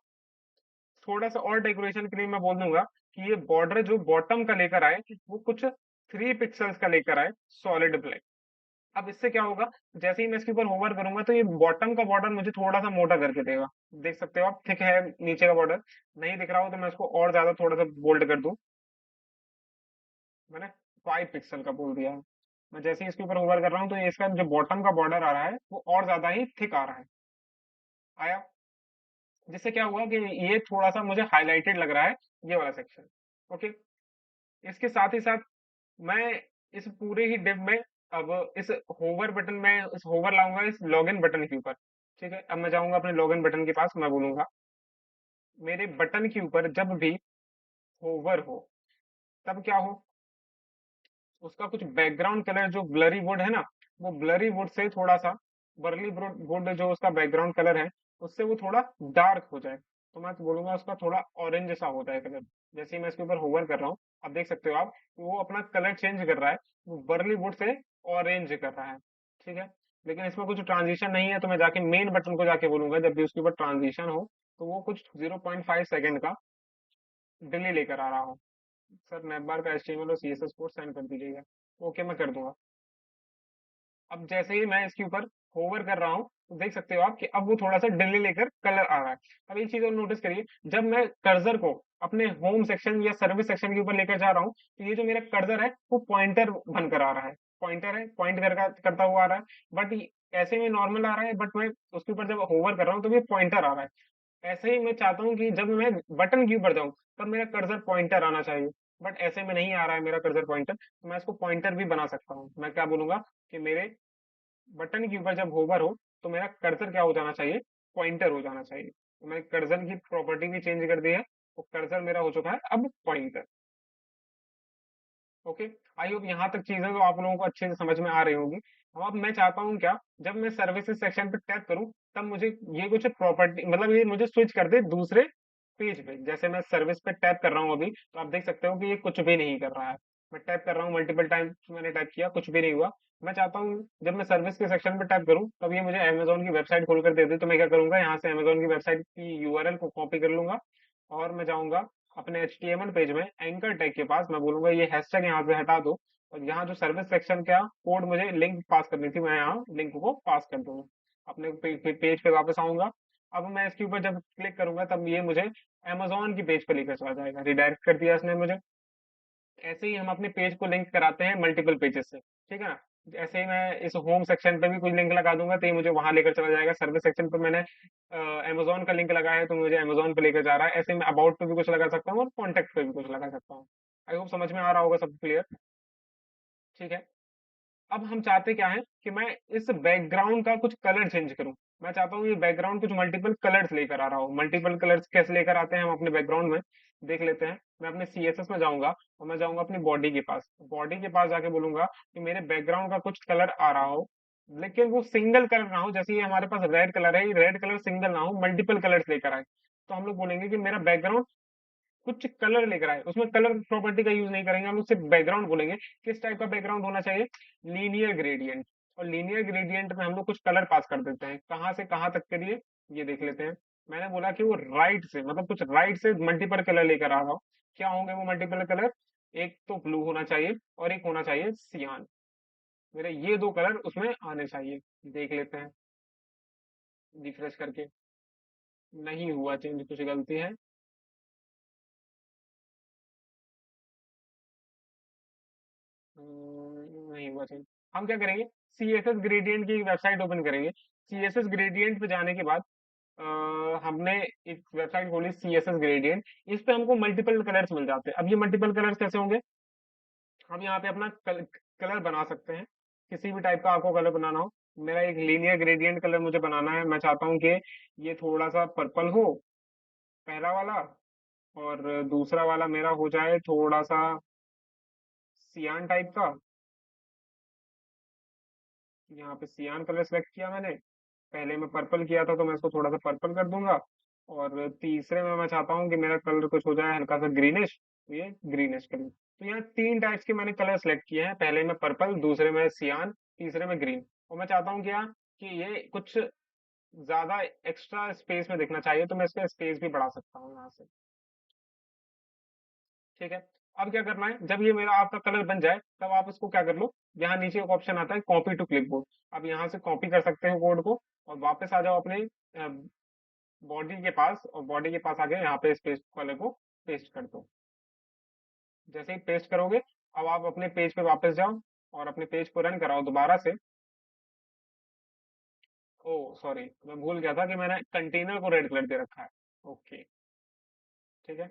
थोड़ा सा और डेकोरेशन के लिए मैं बोल दूंगा कि ये बॉर्डर जो बॉटम का लेकर आए वो कुछ 3 पिक्सल्स का लेकर आए, सॉलिड ब्लैक। अब इससे क्या होगा, जैसे ही मैं इसके ऊपर होवर करूंगा तो ये बॉटम का बॉर्डर मुझे थोड़ा सा मोटा करके देगा। देख सकते हो आप, थिक है नीचे का बॉर्डर, नहीं दिख रहा हो तो मैं इसको और ज्यादा थोड़ा सा बोल्ड कर दूं। मैंने 5 पिक्सल का बोल दिया है। मैं जैसे ही इसके ऊपर होवर कर रहा हूँ तो ये इसका जो बॉटम का बॉर्डर आ रहा है वो और ज्यादा ही थिक आ रहा है, आया। जिससे क्या हुआ कि ये थोड़ा सा मुझे हाईलाइटेड लग रहा है, ये वाला सेक्शन। ओके, इसके साथ ही साथ मैं इस पूरे ही डिव में अब इस होवर बटन में इस होवर लाऊंगा इस लॉगिन बटन के ऊपर। ठीक है, अब मैं जाऊंगा अपने लॉगिन बटन के पास, मैं बोलूंगा मेरे बटन के ऊपर जब भी होवर हो तब क्या हो, उसका कुछ बैकग्राउंड कलर जो ब्लरी वुड है ना, वो ब्लरी वुड से थोड़ा सा, बर्ली वुड जो उसका बैकग्राउंड कलर है उससे वो थोड़ा डार्क हो जाए। तो मैं तो बोलूंगा उसका थोड़ा ऑरेंज सा हो जाए कलर। जैसे ही मैं इसके ऊपर होवर कर रहा हूँ, अब देख सकते हो आप कि वो अपना कलर चेंज कर रहा है, वो बर्ली वुड से ऑरेंज कर रहा है। ठीक है, लेकिन इसमें कुछ ट्रांजिशन नहीं है, तो मैं जाके मेन बटन को जाके बोलूंगा जब भी उसके ऊपर ट्रांजिशन हो तो वो कुछ 0.5 सेकेंड का डिले लेकर आ रहा हो। सर नेटबार का एचटीएमएल और सीएसएस कोड सेंड कर दीजिएगा। ओके, मैं कर दूंगा। अब जैसे ही मैं इसके ऊपर होवर कर रहा हूँ तो देख सकते हो आप कि अब वो थोड़ा सा डिले लेकर कलर आ रहा है। अब एक चीज और नोटिस करिए, जब मैं कर्सर को अपने होम सेक्शन या सर्विस सेक्शन के ऊपर लेकर जा रहा हूँ तो ये जो मेरा कर्सर है वो पॉइंटर बनकर आ रहा है, पॉइंटर है, पॉइंट करता हुआ आ रहा है। बट ऐसे में नॉर्मल आ रहा है, बट मैं उसके ऊपर जब होवर कर रहा हूँ तो ये पॉइंटर आ रहा है। ऐसे ही मैं चाहता हूँ कि जब मैं बटन के ऊपर जाऊं तब मेरा कर्सर पॉइंटर आना चाहिए, बट ऐसे में नहीं आ रहा है मेरा कर्सर पॉइंटर। तो मैं इसको पॉइंटर भी बना सकता हूँ। मैं क्या बोलूंगा कि मेरे बटन के ऊपर जब होवर हो तो मेरा कर्सर क्या हो जाना चाहिए, पॉइंटर हो जाना चाहिए। तो मैंने कर्सर की प्रॉपर्टी भी चेंज कर दी है, तो कर्सर मेरा हो चुका है अब पॉइंटर। ओके, आई होप यहाँ तक चीजें तो आप लोगों को अच्छे से समझ में आ रही होगी। अब मैं चाहता हूँ क्या, जब मैं सर्विसेज सेक्शन पे टैप करूँ तब मुझे ये कुछ प्रॉपर्टी, मतलब ये मुझे स्विच कर दे दूसरे पेज पे। जैसे मैं सर्विस पे टैप कर रहा हूँ अभी, तो आप देख सकते हो कि ये कुछ भी नहीं कर रहा है। मैं टैप कर रहा हूँ मल्टीपल टाइम, मैंने टैप किया कुछ भी नहीं हुआ। मैं चाहता हूँ जब मैं सर्विस के सेक्शन पे टैप करूँ तब ये मुझे अमेजोन की वेबसाइट खोल कर दे दे। तो मैं क्या करूंगा, यहाँ से अमेजोन की वेबसाइट की यूआरएल को कॉपी कर लूंगा और मैं जाऊंगा अपने HTML पेज में एंकर टैग के पास, मैं बोलूंगा ये हैशटैग यहाँ से हटा दो। और यहाँ जो सर्विस सेक्शन का कोड मुझे लिंक पास करनी थी, मैं यहाँ लिंक को पास कर दूंगा। अपने पेज पे वापस आऊंगा। अब मैं इसके ऊपर जब क्लिक करूंगा तब ये मुझे अमेजोन की पेज पे लेकर चला जाएगा, रिडायरेक्ट कर दिया इसने मुझे। ऐसे ही हम अपने पेज को लिंक कराते हैं मल्टीपल पेजेस से, ठीक है ना। ऐसे ही मैं इस होम सेक्शन पे भी कोई लिंक लगा दूंगा तो ये मुझे वहां लेकर चला जाएगा। सर्विस सेक्शन पे मैंने अमेजोन का लिंक लगाया है तो मुझे अमेजोन पे लेकर जा रहा है। ऐसे में अबाउट पे भी कुछ लगा सकता हूँ और कॉन्टेक्ट पे भी कुछ लगा सकता हूँ। आई होप समझ में आ रहा होगा सब क्लियर। ठीक है, अब हम चाहते क्या है कि मैं इस बैकग्राउंड का कुछ कलर चेंज करूं। मैं चाहता हूँ ये बैकग्राउंड कुछ मल्टीपल कलर्स लेकर आ रहा हो। मल्टीपल कलर्स कैसे लेकर आते हैं हम अपने बैकग्राउंड में, देख लेते हैं। मैं अपने CSS में जाऊंगा और मैं जाऊंगा अपनी बॉडी के पास। बॉडी के पास जाके बोलूंगा कि मेरे बैकग्राउंड का कुछ कलर आ रहा हो, लेकिन वो सिंगल कलर ना हो। जैसे ये हमारे पास रेड कलर है, ये रेड कलर सिंगल ना हो, मल्टीपल कलर्स लेकर आए। तो हम लोग बोलेंगे कि मेरा बैकग्राउंड कुछ कलर लेकर आए। उसमें कलर प्रॉपर्टी का यूज नहीं करेंगे, हम लोग सिर्फ बैकग्राउंड बोलेंगे। किस टाइप का बैकग्राउंड होना चाहिए, लीनियर ग्रेडियंट। और लीनियर ग्रेडियंट में हम लोग कुछ कलर पास कर देते हैं, कहाँ से कहाँ तक के लिए ये देख लेते हैं। मैंने बोला कि वो राइट से, मतलब कुछ राइट से मल्टीपल कलर लेकर आ रहा हो। क्या होंगे वो मल्टीपल कलर? एक तो ब्लू होना चाहिए और एक होना चाहिए सियान। मेरे ये दो कलर उसमें आने चाहिए। देख लेते हैं रिफ्रेश करके। नहीं हुआ चेंज, कुछ गलती है। नहीं हुआ चेंज। हम क्या करेंगे, सीएसएस ग्रेडियंट की वेबसाइट ओपन करेंगे। सीएसएस ग्रेडियंट पे जाने के बाद हमने एक वेबसाइट खोली सी एस एस ग्रेडियंट। इस पे हमको मल्टीपल कलर्स मिल जाते हैं। अब ये मल्टीपल कलर्स कैसे होंगे? हम यहाँ पे अपना कलर बना सकते हैं, किसी भी टाइप का आपको कलर बनाना हो। मेरा एक लीनियर ग्रेडियंट कलर मुझे बनाना है। मैं चाहता हूँ कि ये थोड़ा सा पर्पल हो, पहला वाला। और दूसरा वाला मेरा हो जाए थोड़ा सा सियान टाइप का। यहाँ पे सियान कलर सेलेक्ट किया मैंने। पहले मैं पर्पल किया था तो मैं इसको थोड़ा सा पर्पल कर दूंगा। और तीसरे में मैं चाहता हूँ कि मेरा कलर कुछ हो जाए हल्का सा ग्रीनिश, तो ये ग्रीनिश कलर। तो यहाँ तीन टाइप्स के मैंने कलर सेलेक्ट किए हैं, पहले में पर्पल, दूसरे में सियान, तीसरे में ग्रीन। और मैं चाहता हूँ क्या कि ये कुछ ज्यादा एक्स्ट्रा स्पेस में दिखना चाहिए, तो मैं इसका स्पेस भी बढ़ा सकता हूँ यहाँ से। ठीक है। अब क्या करना है, जब ये मेरा आपका कलर बन जाए तब आप इसको क्या कर लो, यहाँ नीचे एक ऑप्शन आता है कॉपी टू क्लिपबोर्ड। आप यहाँ से कॉपी कर सकते हो कोड को, और वापस आ जाओ अपने बॉडी के पास, और बॉडी के पास आके यहाँ पे इस पेस्ट वाले को पेस्ट कर दो। जैसे ही पेस्ट करोगे, अब आप अपने पेज पे वापस जाओ और अपने पेज को रन कराओ दोबारा से। ओ सॉरी, मैं भूल गया था कि मैंने कंटेनर को रेड कलर दे रखा है। ओके। ठीक है।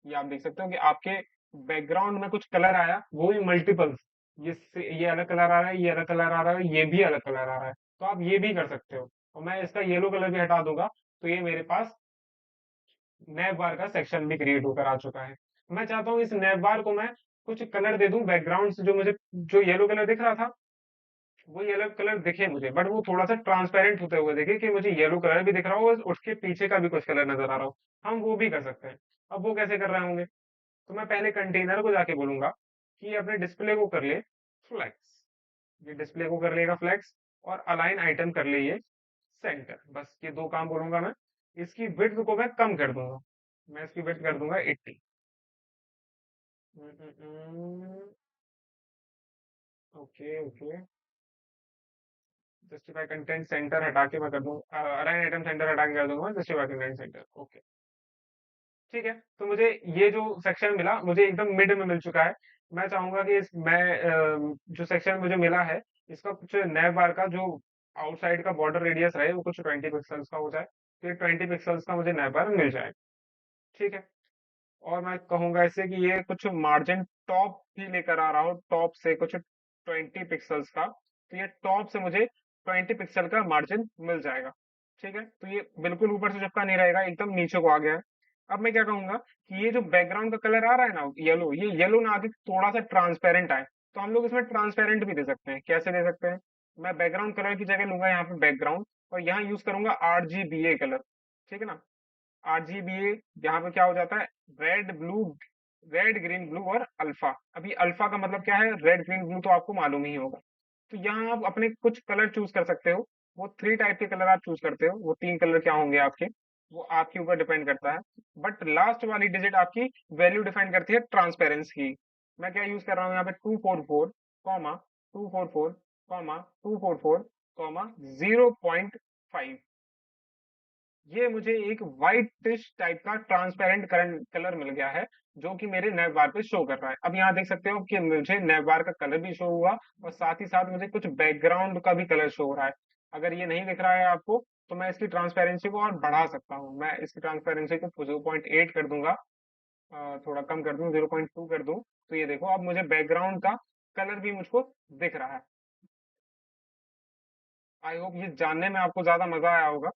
ये आप देख सकते हो कि आपके बैकग्राउंड में कुछ कलर आया, वो भी मल्टीपल। ये अलग कलर आ रहा है, ये अलग कलर आ रहा है, ये भी अलग कलर आ रहा है। तो आप ये भी कर सकते हो। और मैं इसका येलो कलर भी हटा दूंगा, तो ये मेरे पास नैव बार का सेक्शन भी क्रिएट होकर आ चुका है। मैं चाहता हूँ इस नैव बार को मैं कुछ कलर दे दूं बैकग्राउंड से। जो मुझे जो येलो कलर दिख रहा था, वो येलो कलर दिखे मुझे, बट वो थोड़ा सा ट्रांसपेरेंट होते हुए दिखे, कि मुझे येलो कलर भी दिख रहा हो और उसके पीछे का भी कुछ कलर नजर आ रहा हो। हम वो भी कर सकते हैं। अब वो कैसे कर रहे होंगे? तो मैं पहले कंटेनर को जाके बोलूंगा कि ये अपने डिस्प्ले को कर ले फ्लेक्स। ये डिस्प्ले को कर लेगा फ्लेक्स, और अलाइन आइटम कर ले ये सेंटर। बस ये दो काम बोलूंगा मैं। इसकी विड्थ को मैं कम कर दूंगा। मैं इसकी विड्थ कर दूंगा 80। Okay okay. Justify content centre हटा के मैं कर दूँ, अलाइन आइटम सेंटर हटा के कर दूंगा जस्टिफाई कंटेंट सेंटर। ओके। ठीक है। तो मुझे ये जो सेक्शन मिला, मुझे एकदम मिड में मिल चुका है। मैं चाहूंगा कि जो सेक्शन मुझे मिला है, इसका कुछ नैव बार का जो आउटसाइड का बॉर्डर रेडियस रहे, वो कुछ 20 पिक्सल्स का हो जाए। तो ये 20 पिक्सल्स का मुझे नैव बार मिल जाए। ठीक है। और मैं कहूंगा इससे कि ये कुछ मार्जिन टॉप भी लेकर आ रहा हो, टॉप से कुछ 20 पिक्सल्स का। तो ये टॉप से मुझे 20 पिक्सल का मार्जिन मिल जाएगा। ठीक है। तो ये बिल्कुल ऊपर से चिपका नहीं रहेगा, एकदम नीचे को आ गया है। अब मैं क्या कहूंगा कि ये जो बैकग्राउंड का कलर आ रहा है ना येलो, ये येलो ना आके थोड़ा सा ट्रांसपेरेंट आए। तो हम लोग इसमें ट्रांसपेरेंट भी दे सकते हैं। कैसे दे सकते हैं? मैं बैकग्राउंड कलर की जगह लूंगा यहाँ पे बैकग्राउंड, और यहाँ यूज करूंगा RGBA कलर। ठीक है ना? RGBA, यहाँ पे क्या हो जाता है, red blue, red green blue और अल्फा। अभी अल्फा का मतलब क्या है, रेड ग्रीन ब्लू तो आपको मालूम ही होगा। तो यहाँ आप अपने कुछ कलर चूज कर सकते हो। वो थ्री टाइप के कलर आप चूज करते हो। वो तीन कलर क्या होंगे आपके, वो आपके ऊपर डिपेंड करता है। बट लास्ट वाली डिजिट आपकी वैल्यू डिफाइन करती है ट्रांसपेरेंसी की। मैं क्या यूज कर रहा हूँ यहाँ पे, 244 कॉमा 244 कॉमा 244 कॉमा 0.5। ये मुझे एक व्हाइटिश टाइप का ट्रांसपेरेंट करंट कलर मिल गया है, जो कि मेरे नैव बार पे शो कर रहा है। अब यहाँ देख सकते हो कि मुझे नैव बार का कलर भी शो हुआ, और साथ ही साथ मुझे कुछ बैकग्राउंड का भी कलर शो हो रहा है। अगर ये नहीं दिख रहा है आपको, तो मैं इसकी ट्रांसपेरेंसी को और बढ़ा सकता हूँ। मैं इसकी ट्रांसपेरेंसी को 0.8 कर दूंगा, थोड़ा कम कर दूं, 0.2 कर दूं। तो ये देखो, अब मुझे बैकग्राउंड का कलर भी मुझको दिख रहा है। आई होप ये जानने में आपको ज्यादा मजा आया होगा।